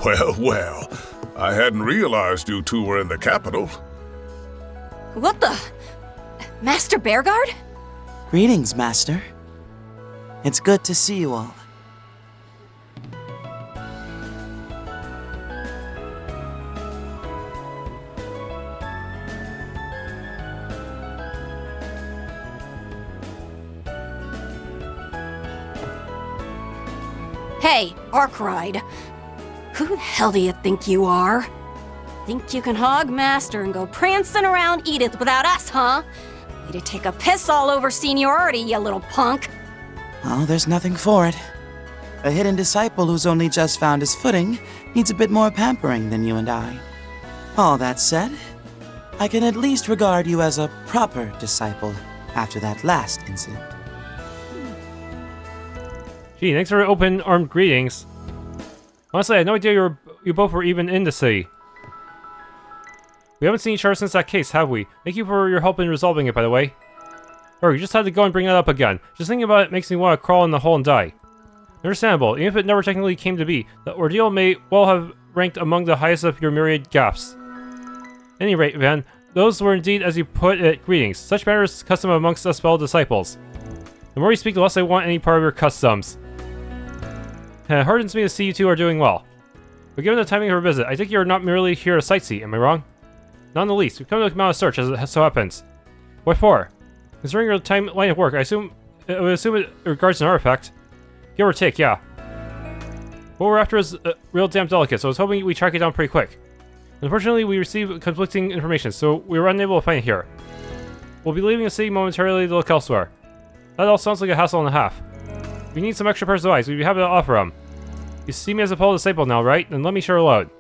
Well, well. I hadn't realized you two were in the capital. What the? Master Bearguard? Greetings, Master. It's good to see you all. Hey, Arkride. Who the hell do you think you are? Think you can hog Master and go prancing around Edith without us, huh? Way to take a piss all over seniority, you little punk. Oh, there's nothing for it. A hidden disciple who's only just found his footing needs a bit more pampering than you and I. All that said, I can at least regard you as a proper disciple after that last incident. Gee, thanks for open-armed greetings. Honestly, I had no idea you both were even in the city. We haven't seen each other since that case, have we? Thank you for your help in resolving it, by the way. Or you just had to go and bring that up again. Just thinking about it makes me want to crawl in the hole and die. Understandable, even if it never technically came to be, the ordeal may well have ranked among the highest of your myriad gaps. At any rate, Van, those were indeed, as you put it, greetings. Such matters custom amongst us fellow disciples. The more you speak, the less I want any part of your customs. It hardens me to see you two are doing well. But given the timing of our visit, I think you're not merely here to sightsee, am I wrong? Not in the least. We've come to come out of search, as it so happens. What for? Considering your line of work, I would assume it regards an artifact. Give or take, yeah. What we're after is real damn delicate, so I was hoping we track it down pretty quick. Unfortunately, we received conflicting information, so we were unable to find it here. We'll be leaving the city momentarily to look elsewhere. That all sounds like a hassle and a half. If you need some extra pairs of eyes, we'd be happy to offer them. You see me as a fellow disciple now, right? Then let me share a load.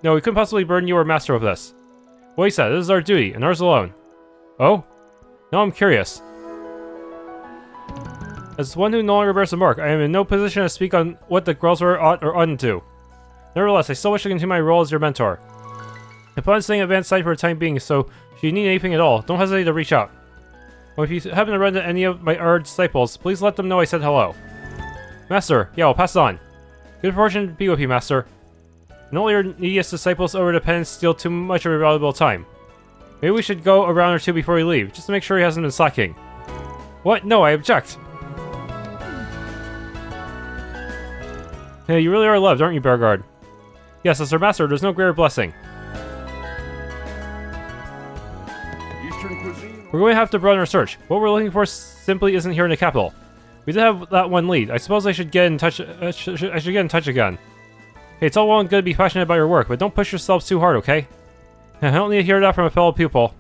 No, we couldn't possibly burden you or Master with this. Well, he said, this is our duty, and ours alone. Oh? Now I'm curious. As one who no longer bears a mark, I am in no position to speak on what the girls were ought or oughtn't do. Nevertheless, I still wish to continue my role as your mentor. I plan on staying at Van's side for the time being, so if you need anything at all, don't hesitate to reach out. Well, if you happen to run into any of my disciples, please let them know I said hello. Master, yeah, I'll pass it on. Good fortune to be with you, Master. And all your neediest disciples over the pen steal too much of your valuable time. Maybe we should go a round or two before we leave, just to make sure he hasn't been slacking. What? No, I object. Hey, you really are loved, aren't you, Beauregard? Yes, as our master, there's no greater blessing. We're going to have to broaden our search. What we're looking for simply isn't here in the capital. We did have that one lead. I suppose I should get in touch. I should get in touch again. Hey, it's all well and good to be passionate about your work, but don't push yourselves too hard, okay? I don't need to hear that from a fellow pupil.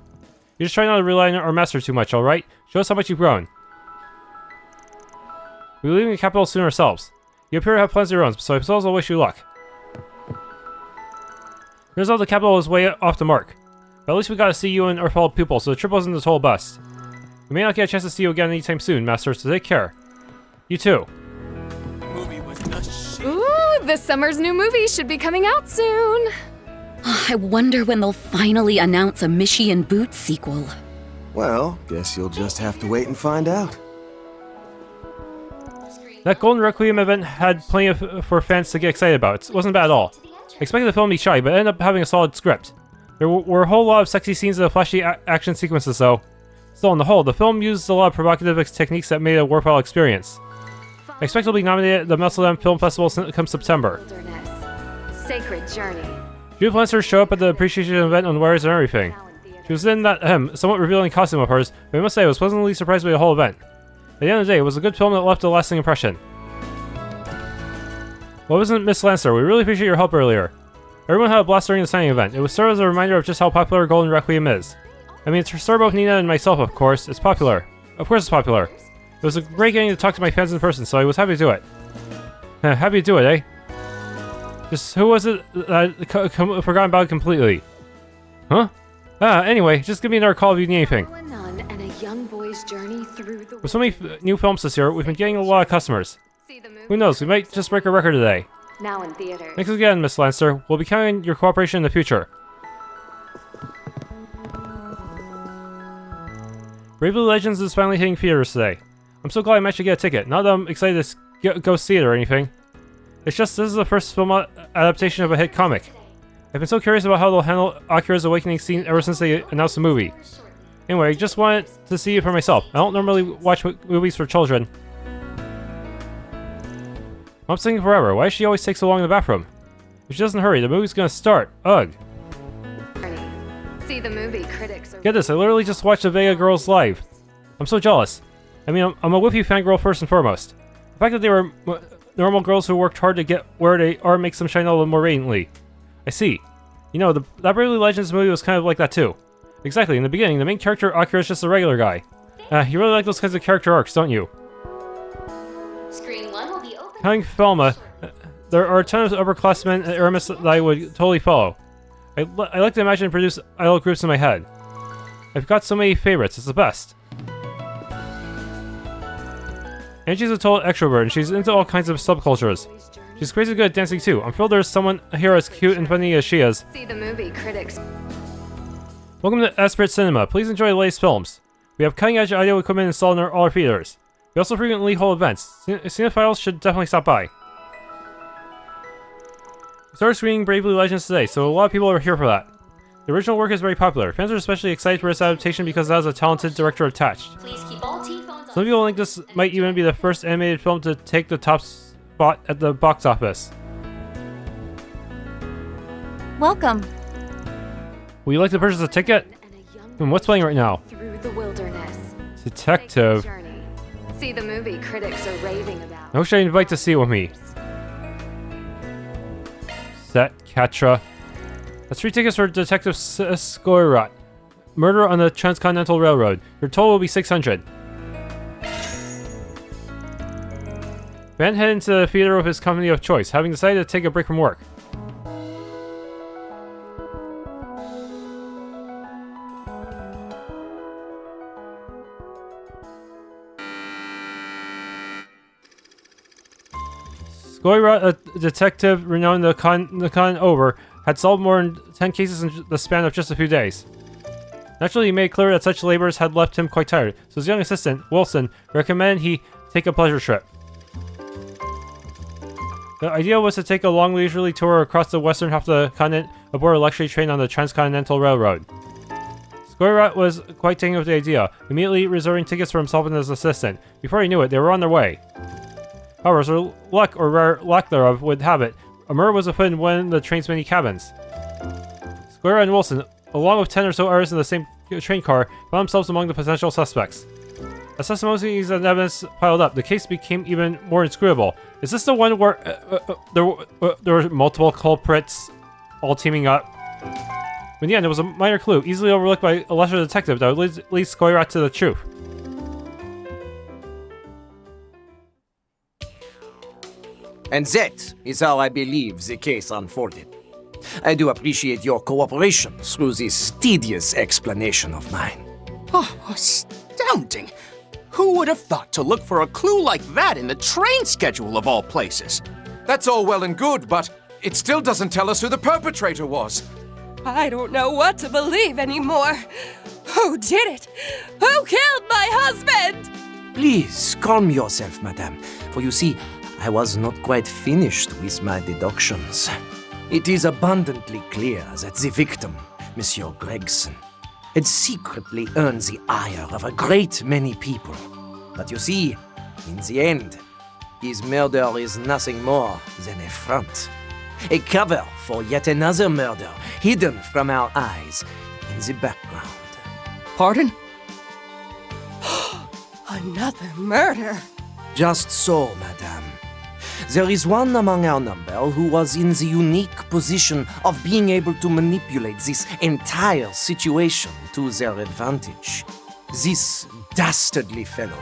You just try not to rely on our master too much, alright? Show us how much you've grown. We'll be leaving the capital soon ourselves. You appear to have plans of your own, so I suppose I'll wish you luck. Turns out the capital is way off the mark. But at least we got to see you and our fellow pupils, so the trip wasn't the total bust. We may not get a chance to see you again anytime soon, Master, so take care. You too. Ooh, this summer's new movie should be coming out soon. I wonder when they'll finally announce a Mishy and Boots sequel. Well, guess you'll just have to wait and find out. That Golden Requiem event had plenty for fans to get excited about. It wasn't bad at all. I expected the film to be shy, but it ended up having a solid script. There were a whole lot of sexy scenes and flashy action sequences, though. Still, on the whole, the film used a lot of provocative techniques that made it a worthwhile experience. I expect it'll be nominated at the Amsterdam Film Festival come September. Sacred journey. Judith Lancer showed up at the appreciation event on wires and everything. She was in that somewhat revealing costume of hers, but I must say I was pleasantly surprised by the whole event. At the end of the day, it was a good film that left a lasting impression. Well, wasn't Miss Lancer? We really appreciate your help earlier. Everyone had a blast during the signing event. It was sort of a reminder of just how popular Golden Requiem is. I mean, it's for both Nina and myself, of course. It's popular. Of course it's popular. It was great getting to talk to my fans in person, so I was happy to do it. Happy to do it, eh? Just, who was it that I forgot about it completely? Huh? Anyway, just give me another call if you need anything. And a young boy's journey through the... With so many new films this year, we've been getting a lot of customers. Who knows, we might just break a record today. Now in theaters. Thanks again, Miss Lancer. We'll be counting on your cooperation in the future. Bravely Legends is finally hitting theaters today. I'm so glad I managed to get a ticket. Not that I'm excited to go see it or anything. It's just this is the first film adaptation of a hit comic. I've been so curious about how they'll handle Akira's awakening scene ever since they announced the movie. Anyway, I just wanted to see it for myself. I don't normally watch movies for children. Mom's thinking forever. Why does she always take so long in the bathroom? If she doesn't hurry, the movie's gonna start. Ugh. See the movie critics are... Get this, I literally just watched the Vega Girls live. I'm so jealous. I mean, I'm a Whippy fangirl first and foremost. The fact that they were normal girls who worked hard to get where they are makes them shine a little more radiantly. I see. You know, that Bravely Legends movie was kind of like that too. Exactly, in the beginning, the main character, Akira, is just a regular guy. You really like those kinds of character arcs, don't you? Screen 1 will be open. Counting Thelma, there are a ton of upperclassmen and Aramis that I would totally follow. I like to imagine and produce idol groups in my head. I've got so many favorites, it's the best. And she's a total extrovert, and she's into all kinds of subcultures. She's crazy good at dancing too. I'm thrilled there's someone here as cute and funny as she is. See the movie, critics. Welcome to Esprit Cinema. Please enjoy the latest films. We have cutting-edge audio equipment installed in all our theaters. We also frequently hold events. Cinephiles should definitely stop by. We started screening Bravely Legends today, so a lot of people are here for that. The original work is very popular. Fans are especially excited for this adaptation because it has a talented director attached. Please keep all T-phones on. Some people think this might even be the first animated film to take the top spot at the box office. Welcome. Would you like to purchase a ticket? What's playing right now? Through the wilderness. Detective. See the movie critics are raving about. I wish I invite to see it with me. Sept-Terrion. That's 3 tickets for Detective Scoirot. Murder on the Transcontinental Railroad. Your total will be 600. Ben headed into the theater of his company of choice, having decided to take a break from work. Scoirot, a detective renowned the con over, had solved more than 10 cases in the span of just a few days. Naturally, he made clear that such labors had left him quite tired, so his young assistant, Wilson, recommended he take a pleasure trip. The idea was to take a long leisurely tour across the western half of the continent aboard a luxury train on the Transcontinental Railroad. Scoirot was quite taken with the idea, immediately reserving tickets for himself and his assistant. Before he knew it, they were on their way. However, as luck, or rare lack thereof, would have it, a murder was afoot in one of the train's many cabins. Scoirot and Wilson, along with 10 or so others in the same train car, found themselves among the potential suspects. As testimonies and evidence piled up, the case became even more inscrutable. Is this the one where there were multiple culprits all teaming up? In the end, it was a minor clue, easily overlooked by a lesser detective that would lead Scoirot to the truth. And that is how I believe the case unfolded. I do appreciate your cooperation through this tedious explanation of mine. Oh, astounding! Who would have thought to look for a clue like that in the train schedule of all places? That's all well and good, but it still doesn't tell us who the perpetrator was. I don't know what to believe anymore. Who did it? Who killed my husband? Please, calm yourself, madame, for you see, I was not quite finished with my deductions. It is abundantly clear that the victim, Monsieur Gregson, had secretly earned the ire of a great many people. But you see, in the end, his murder is nothing more than a front. A cover for yet another murder hidden from our eyes in the background. Pardon? Another murder? Just so, madame. There is one among our number who was in the unique position of being able to manipulate this entire situation to their advantage. This dastardly fellow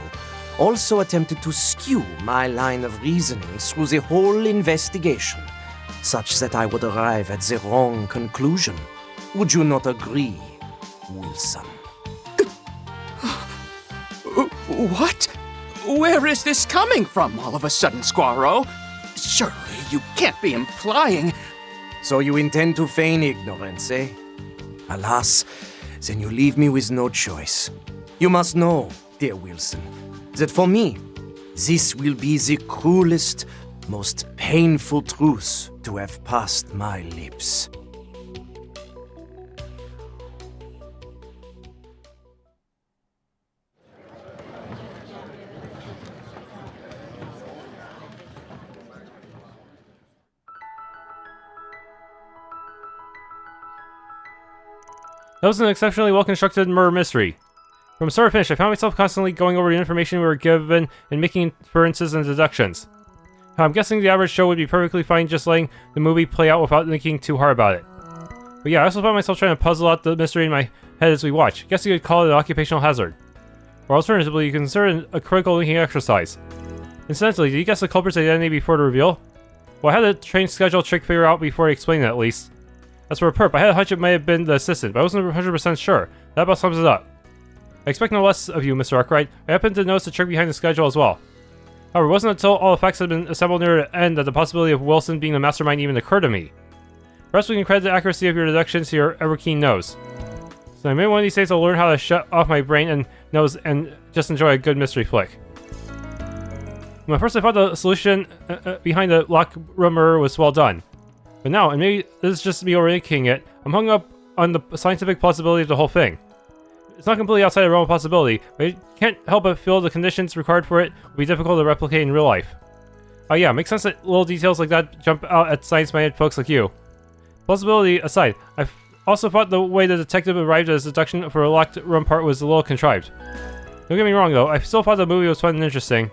also attempted to skew my line of reasoning through the whole investigation, such that I would arrive at the wrong conclusion. Would you not agree, Wilson? What? Where is this coming from all of a sudden, Scoirot? Surely you can't be implying... So you intend to feign ignorance, eh? Alas, then you leave me with no choice. You must know, dear Wilson, that for me, this will be the cruelest, most painful truth to have passed my lips. That was an exceptionally well-constructed murder mystery. From start to finish, I found myself constantly going over the information we were given and making inferences and deductions. I'm guessing the average show would be perfectly fine just letting the movie play out without thinking too hard about it. But yeah, I also found myself trying to puzzle out the mystery in my head as we watch. Guess you could call it an occupational hazard. Or alternatively, you can consider it a critical linking exercise. Incidentally, did you guess the culprit's identity before the reveal? Well, I had a trained schedule trick figure out before I explained it, at least. As for a perp, I had a hunch it might have been the assistant, but I wasn't 100% sure. That about sums it up. I expect no less of you, Mr. Arkride. I happened to notice the trick behind the schedule as well. However, it wasn't until all the facts had been assembled near the end that the possibility of Wilson being the mastermind even occurred to me. Perhaps we can credit the accuracy of your deductions to your ever-keen nose. So maybe one of these days I'll learn how to shut off my brain and nose and just enjoy a good mystery flick. When first I thought the solution behind the lock room mirror was well done. But now, and maybe this is just me overthinking it, I'm hung up on the scientific plausibility of the whole thing. It's not completely outside the realm of possibility, but I can't help but feel the conditions required for it will be difficult to replicate in real life. Oh yeah, makes sense that little details like that jump out at science-minded folks like you. Plausibility aside, I also thought the way the detective arrived at his deduction for a locked room part was a little contrived. Don't get me wrong though, I still thought the movie was fun and interesting.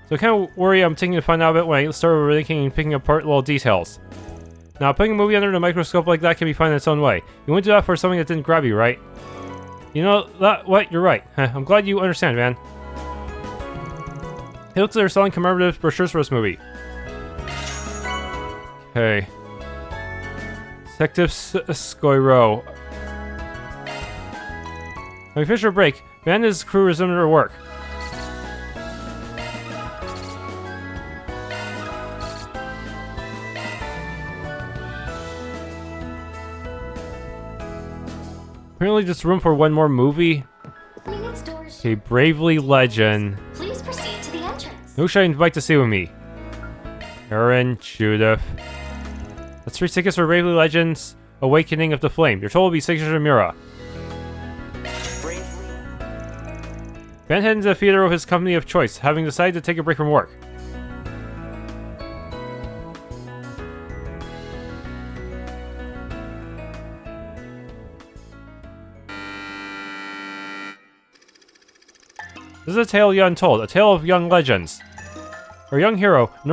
So I kind of worry I'm taking the fun out of it when I start overthinking and picking apart little details. Now, putting a movie under the microscope like that can be fun in its own way. You wouldn't do that for something that didn't grab you, right? You know, what? You're right. I'm glad you understand, man. It looks like they're selling commemorative brochures for this movie. Okay. Detective Scoirot. When we finish our break, Van and his crew resumed their work. Apparently just room for one more movie. Okay, Bravely Legend. Please proceed to the entrance. Who should I invite to stay with me? Aaron, Judith. That's 3 tickets for Bravely Legend's Awakening of the Flame. Your total will be 600 Mira. Van headed into the theater with his company of choice, having decided to take a break from work. This is a tale yet untold, a tale of young legends. Our young hero, an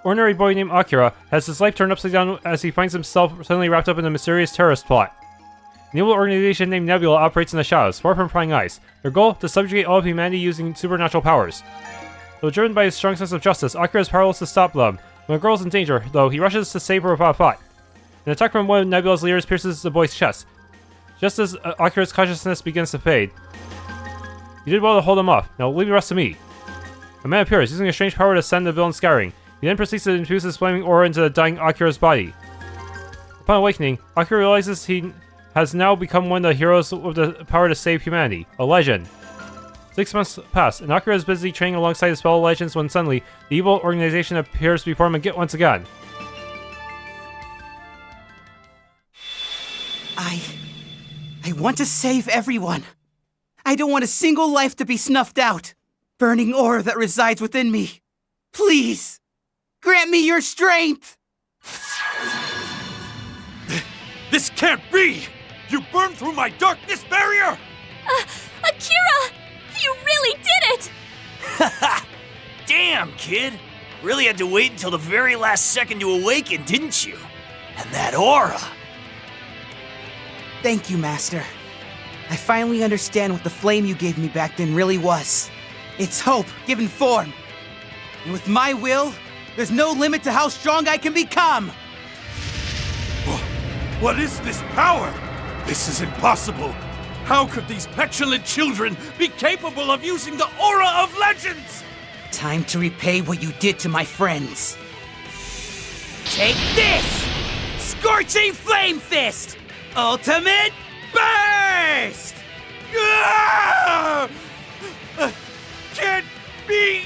ordinary boy named Akira, has his life turned upside down as he finds himself suddenly wrapped up in a mysterious terrorist plot. An evil organization named Nebula operates in the shadows, far from prying eyes. Their goal, to subjugate all of humanity using supernatural powers. Though driven by his strong sense of justice, Akira is powerless to stop them. When a girl is in danger, though, he rushes to save her without a thought. An attack from one of Nebula's leaders pierces the boy's chest. Just as Akira's consciousness begins to fade. You did well to hold him off. Now leave the rest to me. A man appears, using a strange power to send the villain scattering. He then proceeds to infuse his flaming aura into the dying Akira's body. Upon awakening, Akira realizes he has now become one of the heroes with the power to save humanity. A legend. 6 months pass, and Akira is busy training alongside his fellow legends when suddenly, the evil organization appears before him once again. I want to save everyone. I don't want a single life to be snuffed out. Burning aura that resides within me. Please, grant me your strength! This can't be! You burned through my darkness barrier! Akira! You really did it! Damn, kid! Really had to wait until the very last second to awaken, didn't you? And that aura! Thank you, Master. I finally understand what the flame you gave me back then really was. It's hope given form. And with my will, there's no limit to how strong I can become! What is this power? This is impossible! How could these petulant children be capable of using the aura of legends? Time to repay what you did to my friends. Take this! Scorching Flame Fist! Ultimate Burst! Can't be!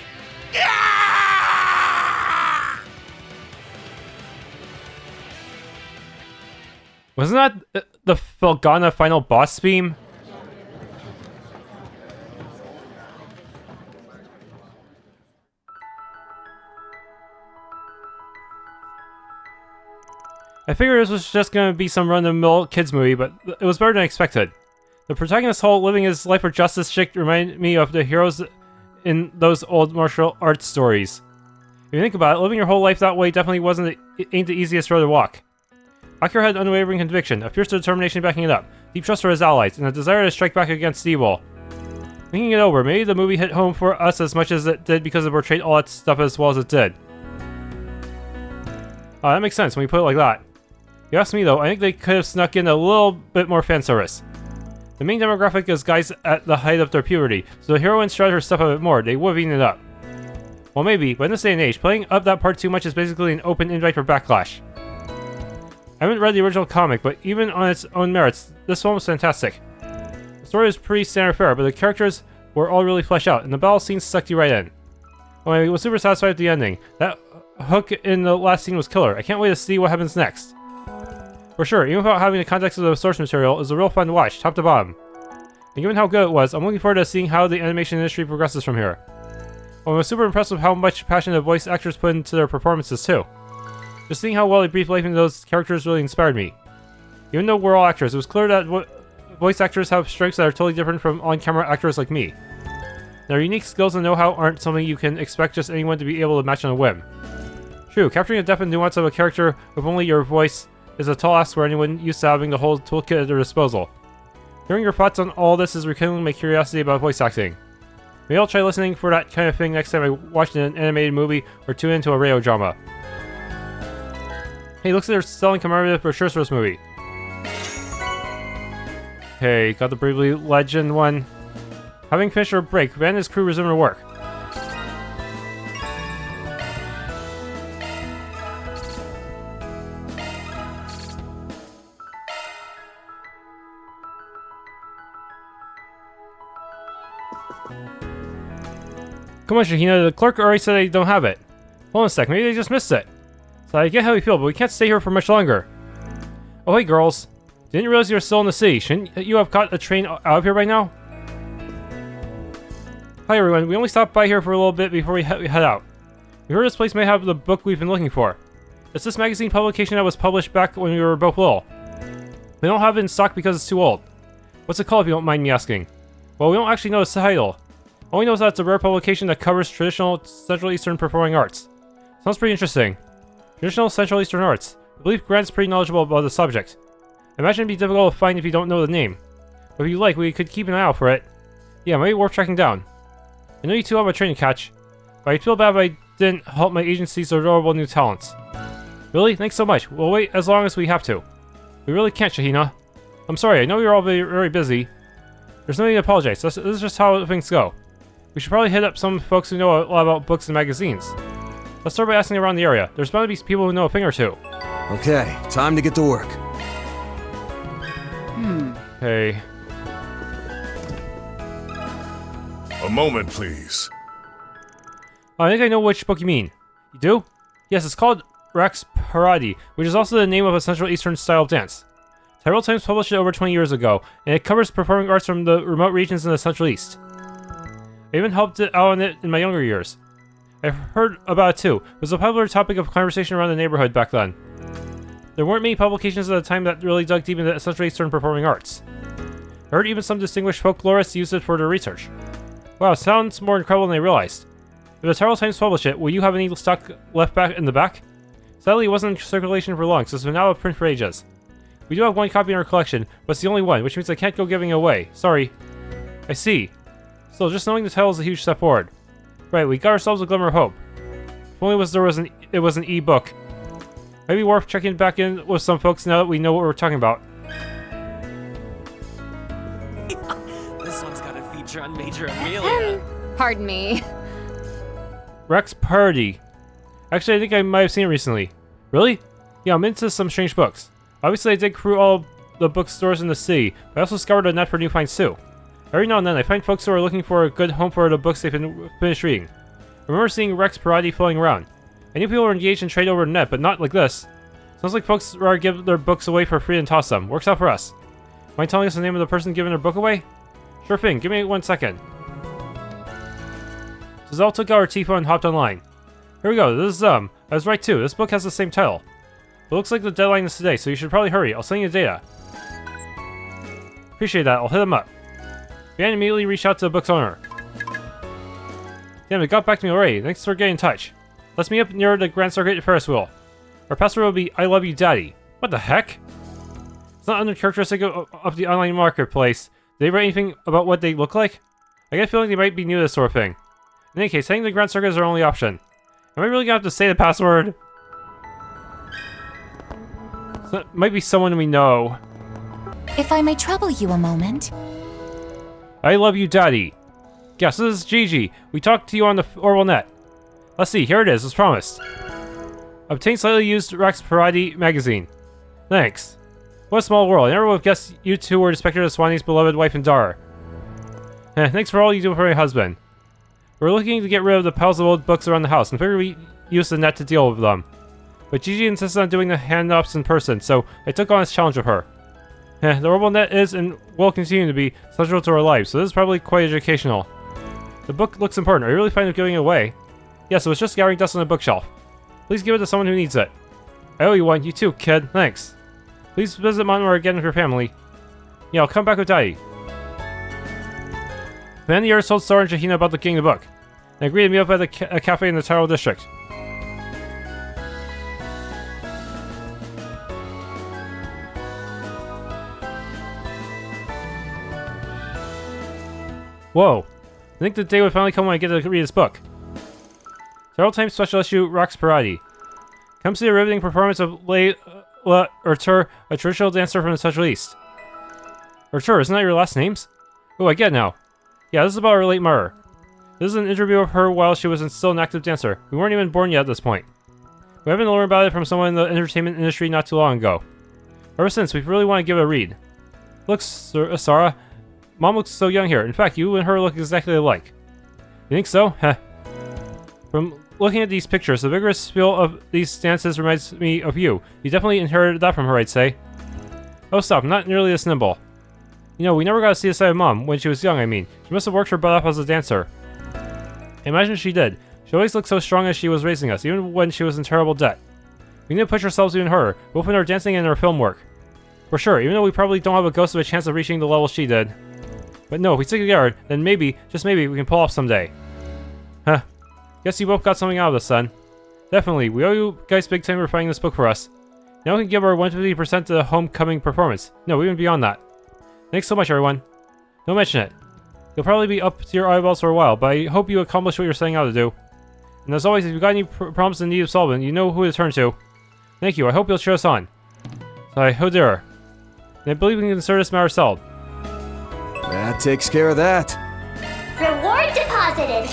Wasn't that the Felgana final boss beam? I figured this was just gonna be some run-of-the-mill kids movie, but it was better than expected. The protagonist's whole living his life for justice shtick reminded me of the heroes in those old martial arts stories. If you think about it, living your whole life that way definitely ain't the easiest road to walk. Akira had unwavering conviction, a fierce determination backing it up, deep trust for his allies, and a desire to strike back against evil. Thinking it over, maybe the movie hit home for us as much as it did because it portrayed all that stuff as well as it did. That makes sense when you put it like that. If you ask me though, I think they could have snuck in a little bit more fan service. The main demographic is guys at the height of their puberty, so the heroine shredded her stuff a bit more, they would have eaten it up. Well maybe, but in this day and age, playing up that part too much is basically an open invite for backlash. I haven't read the original comic, but even on its own merits, this one was fantastic. The story was pretty standard fare, but the characters were all really fleshed out, and the battle scenes sucked you right in. Well, I was super satisfied with the ending. That hook in the last scene was killer. I can't wait to see what happens next. For sure, even without having the context of the source material, it was a real fun to watch, top to bottom. And given how good it was, I'm looking forward to seeing how the animation industry progresses from here. Well, I was super impressed with how much passion the voice actors put into their performances too. Just seeing how well they breathed life into those characters really inspired me. Even though we're all actors, it was clear that voice actors have strengths that are totally different from on-camera actors like me. Their unique skills and know-how aren't something you can expect just anyone to be able to match on a whim. True, capturing the depth and nuance of a character with only your voice is a tall ask for anyone used to having the whole toolkit at their disposal. Hearing your thoughts on all this is rekindling my curiosity about voice acting. Maybe I'll try listening for that kind of thing next time I watch an animated movie or tune into a radio drama. Hey, looks like they're selling commemorative brochures for this movie. Okay, got the Bravely Legend one. Having finished our break, Van and his crew resumed their work. Come on, Shahina, the clerk already said they don't have it. Hold on a sec, maybe they just missed it. So I get how you feel, but we can't stay here for much longer. Oh hey girls, didn't realize you were still in the city. Shouldn't you have caught a train out of here by now? Hi everyone, we only stopped by here for a little bit before we head out. We heard this place may have the book we've been looking for. It's this magazine publication that was published back when we were both little. We don't have it in stock because it's too old. What's it called if you don't mind me asking? Well, we don't actually know the title. All we know is that it's a rare publication that covers traditional Central Eastern performing arts. Sounds pretty interesting. Traditional Central Eastern arts. I believe Grant's pretty knowledgeable about the subject. I imagine it'd be difficult to find if you don't know the name. But if you like, we could keep an eye out for it. Yeah, maybe worth tracking down. I know you two have a train to catch, but I'd feel bad if I didn't help my agency's adorable new talents. Really? Thanks so much. We'll wait as long as we have to. We really can't, Shahina. I'm sorry, I know you're all very busy. There's no need to apologize. This is just how things go. We should probably hit up some folks who know a lot about books and magazines. Let's start by asking around the area. There's bound to be people who know a thing or two. Okay, time to get to work. Hey. A moment, please. I think I know which book you mean. You do? Yes, it's called Rex Paradi, which is also the name of a Central Eastern style of dance. Tyrell Times published it over 20 years ago, and it covers performing arts from the remote regions in the Central East. I even helped out on it in my younger years. I've heard about it too. It was a popular topic of conversation around the neighborhood back then. There weren't many publications at the time that really dug deep into Central Eastern performing arts. I heard even some distinguished folklorists used it for their research. Wow, it sounds more incredible than I realized. If the Tyrell Times published it, will you have any stock left back in the back? Sadly, it wasn't in circulation for long, so it's been out of print for ages. We do have one copy in our collection, but it's the only one, which means I can't go giving it away. Sorry. I see. Still, just knowing the title is a huge step forward. Right, we got ourselves a glimmer of hope. If only it was an e-book. Maybe worth checking back in with some folks now that we know what we're talking about. This one's got a feature on Major Amelia. Pardon me. Rex Purdy. Actually, I think I might have seen it recently. Really? Yeah, I'm into some strange books. Obviously, I dig through all the bookstores in the city, but I also scoured the net for new finds too. Every now and then, I find folks who are looking for a good home for the books they've been finished reading. I remember seeing Rex Paradi floating around. I knew people were engaged in trade over the net, but not like this. Sounds like folks rather give their books away for free and toss them. Works out for us. Mind telling us the name of the person giving their book away? Sure thing, give me 1 second. Giselle took out her Tifa and hopped online. Here we go, this is I was right too, this book has the same title. It looks like the deadline is today, so you should probably hurry. I'll send you the data. Appreciate that, I'll hit him up. Van immediately reached out to the book's owner. Damn, it got back to me already. Thanks for getting in touch. Let's meet up near the Grand Circuit Ferris wheel. Our password will be I love you daddy. What the heck? It's not uncharacteristic of the online marketplace. Did they write anything about what they look like? I get a feeling they might be new to this sort of thing. In any case, heading to the Grand Circuit is our only option. Am I really gonna have to say the password? So, it might be someone we know. If I may trouble you a moment. I love you, Daddy. Yes, this is Gigi. We talked to you on the Orwell net. Let's see, here it is, as promised. Obtain slightly used Rex Paradi magazine. Thanks. What a small world. I never would have guessed you two were the Spectre of Swanee's beloved wife and daughter. Thanks for all you do for my husband. We're looking to get rid of the piles of old books around the house and figured we use the net to deal with them. But Gigi insisted on doing the hand-ups in person, so I took on this challenge with her. The Orwell net is and will continue to be central to our lives, so this is probably quite educational. The book looks important. Are you really fine with giving it away? Yes, it was just gathering dust on a bookshelf. Please give it to someone who needs it. I owe you one. You too, kid. Thanks. Please visit Monmore again with your family. Yeah, I'll come back with Daddy. Man, the years told Sora and Shahina about getting the book, and agreed to meet up at a cafe in the Tyrell District. Whoa. I think the day would finally come when I get to read this book. Tyrell Times Special Issue Rox Paradi. Come see a riveting performance of Layla Ertur, a traditional dancer from the Central East. Ertur, isn't that your last names? Oh, I get it now. Yeah, this is about her late mother. This is an interview of her while she was still an active dancer. We weren't even born yet at this point. We haven't learned about it from someone in the entertainment industry not too long ago. Ever since, we really want to give it a read. Look, Sarah. Mom looks so young here. In fact, you and her look exactly alike. You think so? Heh. From looking at these pictures, the vigorous feel of these dances reminds me of you. You definitely inherited that from her, I'd say. Oh, stop. Not nearly this nimble. You know, we never got to see the side of Mom, when she was young, I mean. She must have worked her butt off as a dancer. I imagine she did. She always looked so strong as she was raising us, even when she was in terrible debt. We need to push ourselves even harder, both in our dancing and our film work. For sure, even though we probably don't have a ghost of a chance of reaching the level she did. But no, if we stick together, then maybe, just maybe, we can pull off someday. Huh. Guess you both got something out of this, son. Definitely, we owe you guys big time for finding this book for us. Now we can give our 150% to the homecoming performance. No, even beyond that. Thanks so much, everyone. Don't mention it. You'll probably be up to your eyeballs for a while, but I hope you accomplish what you're setting out to do. And as always, if you've got any problems in need of solving, you know who to turn to. Thank you, I hope you'll cheer us on. Oh dear. And I believe we can consider this matter settled. That takes care of that. Reward deposited.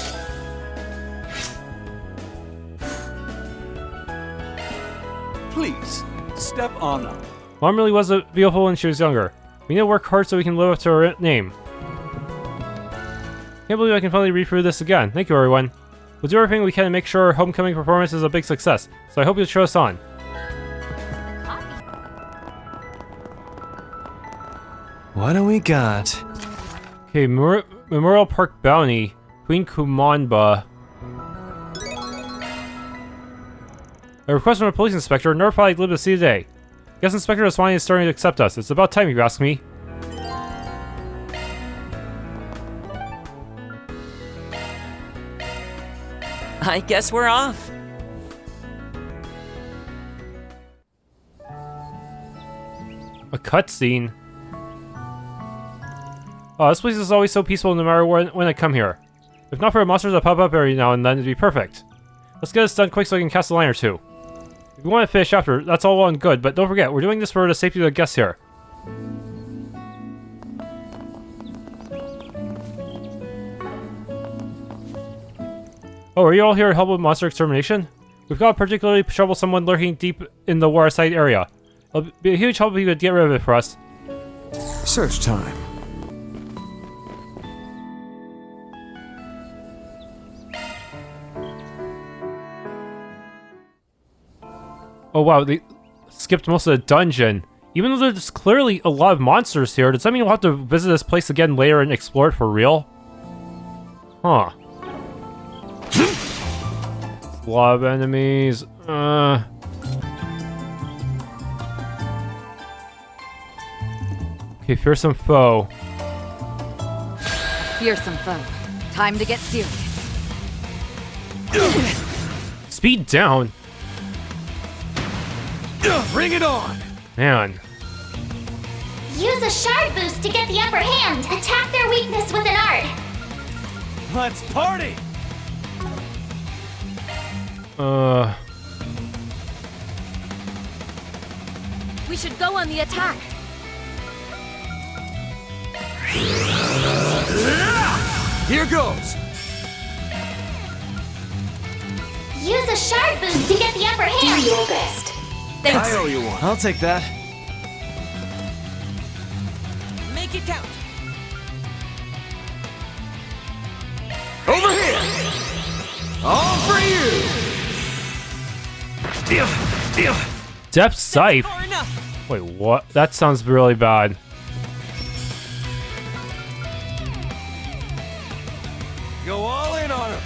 Please, step on up. Mom really was beautiful when she was younger. We need to work hard so we can live up to her name. Can't believe I can finally read through this again. Thank you, everyone. We'll do everything we can to make sure our homecoming performance is a big success, so I hope you'll cheer us on. What do we got? Okay, Memorial Park Bounty, Queen Kumanba. A request from a police inspector notified live to see today. Guess Inspector Swanee is starting to accept us. It's about time, if you ask me. I guess we're off. A cutscene. Oh, this place is always so peaceful no matter when I come here. If not for the monsters that pop up every now and then, it'd be perfect. Let's get this done quick so I can cast a line or two. If you want to finish after, that's all well and good, but don't forget, we're doing this for the safety of the guests here. Oh, are you all here to help with monster extermination? We've got a particularly troublesome one lurking deep in the waterside area. It'll be a huge help if you could get rid of it for us. Search time. Oh wow, they skipped most of the dungeon. Even though there's clearly a lot of monsters here, does that mean we'll have to visit this place again later and explore it for real? Huh. A lot of enemies. Okay, fearsome foe. Fearsome foe. Time to get serious. Speed down. Bring it on! Man. Use a shard boost to get the upper hand. Attack their weakness with an art. Let's party! We should go on the attack. Here goes! Use a shard boost to get the upper hand. Do your best. Thanks. I owe you one. I'll take that. Make it count. Over here! All for you! Depth Scythe? Wait, what? That sounds really bad. Go all in on him!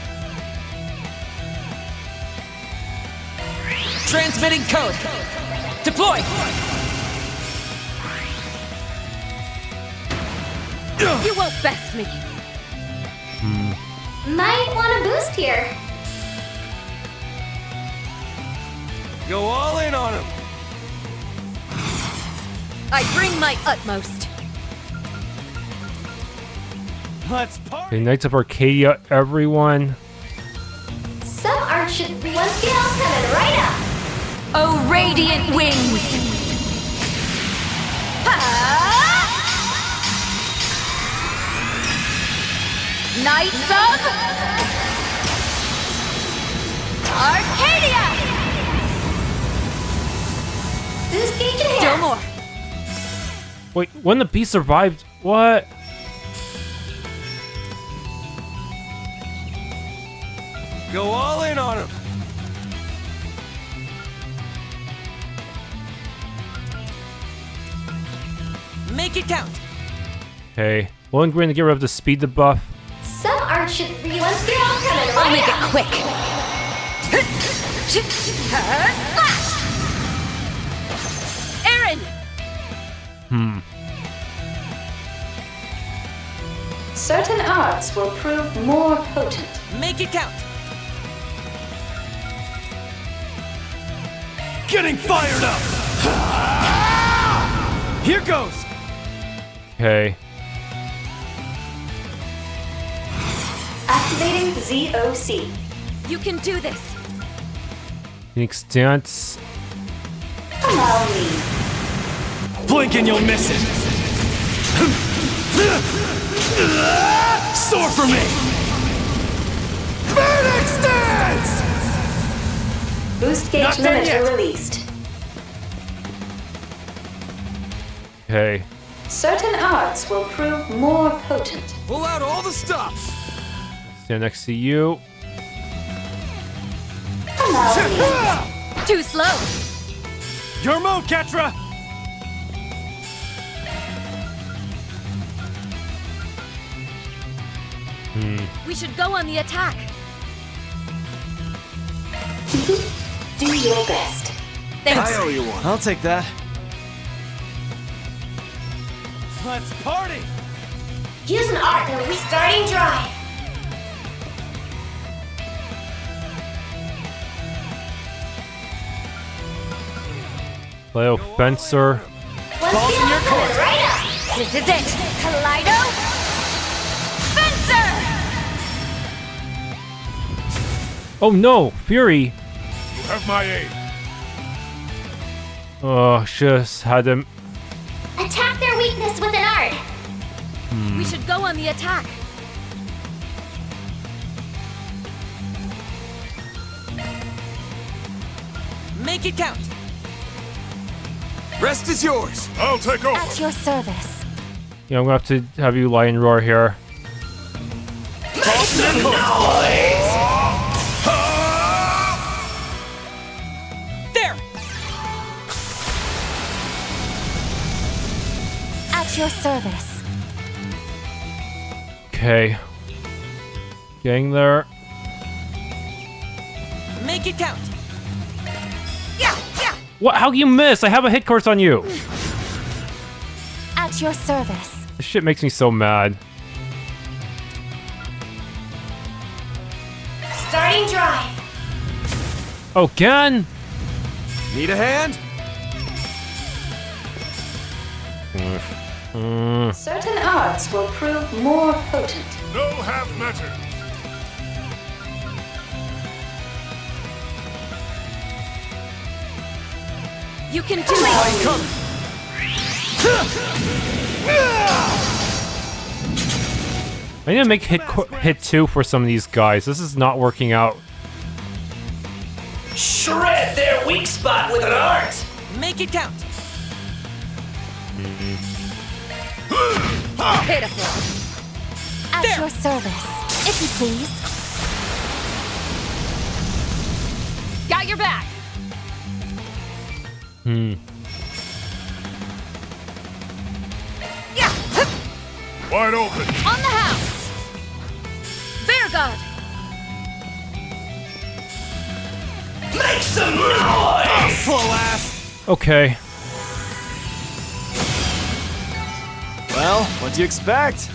Transmitting code. Deploy. You won't best me. Might want a boost here. Go all in on him! I bring my utmost. Let's party! Okay, Knights of Arcadia, everyone. Some art should be one skill coming right up. Oh, radiant wings! Knights of Arcadia! Boost gauge enhanced. Still more. Wait, when the beast survived, what? Go all in on him! Make it count. Okay, well, going to get rid of the speed debuff. Some art should be one skill coming right I'll make up. it quick. Aaron! Certain arts will prove more potent. Make it count. Getting fired up! Here goes! Okay. Activating ZOC. You can do this. Phoenix Dance. Allow me. Blink and you'll miss it! Soar for me! Phoenix Dance! Boost gauge Not done yet. limiter released. Okay. Certain arts will prove more potent. Pull out all the stops! Stand next to you. Allow me. Too slow. Your move, Ketra! We should go on the attack. Do your best. Thanks. I owe you one. I'll take that. Let's party! Use an art and restarting drive. Leo Fencer. One Balls in skill your coming court. right up. This is it. Kaleido. Fencer! Oh no, Fury. You have my aid. Oh, just had him. Attack their weakness with an art. We should go on the attack. Make it count. Rest is yours! I'll take over. At your service. Yeah, I'm gonna have to have you Lion Roar here. There! At your service. Okay. Getting there. Make it count. What? How can you miss? I have a hit course on you. At your service. This shit makes me so mad. Starting drive. Oh, again? Need a hand? Certain arts will prove more potent. No half measures. You can do it! I need to make hit 2 for some of these guys. This is not working out. Shred their weak spot with an art! Make it count! Pitiful. At your service, if you please. Got your back. Wide open. On the house. Bear God! Make some noise! Slow ass! Okay. Well, what'd you expect?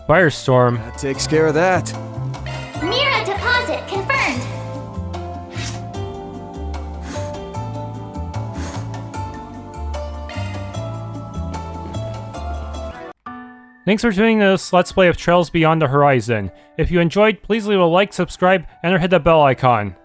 Firestorm. That takes care of that. Mira deposit confirmed. Thanks for tuning to this Let's Play of Trails Beyond the Horizon. If you enjoyed, please leave a like, subscribe, and or hit the bell icon.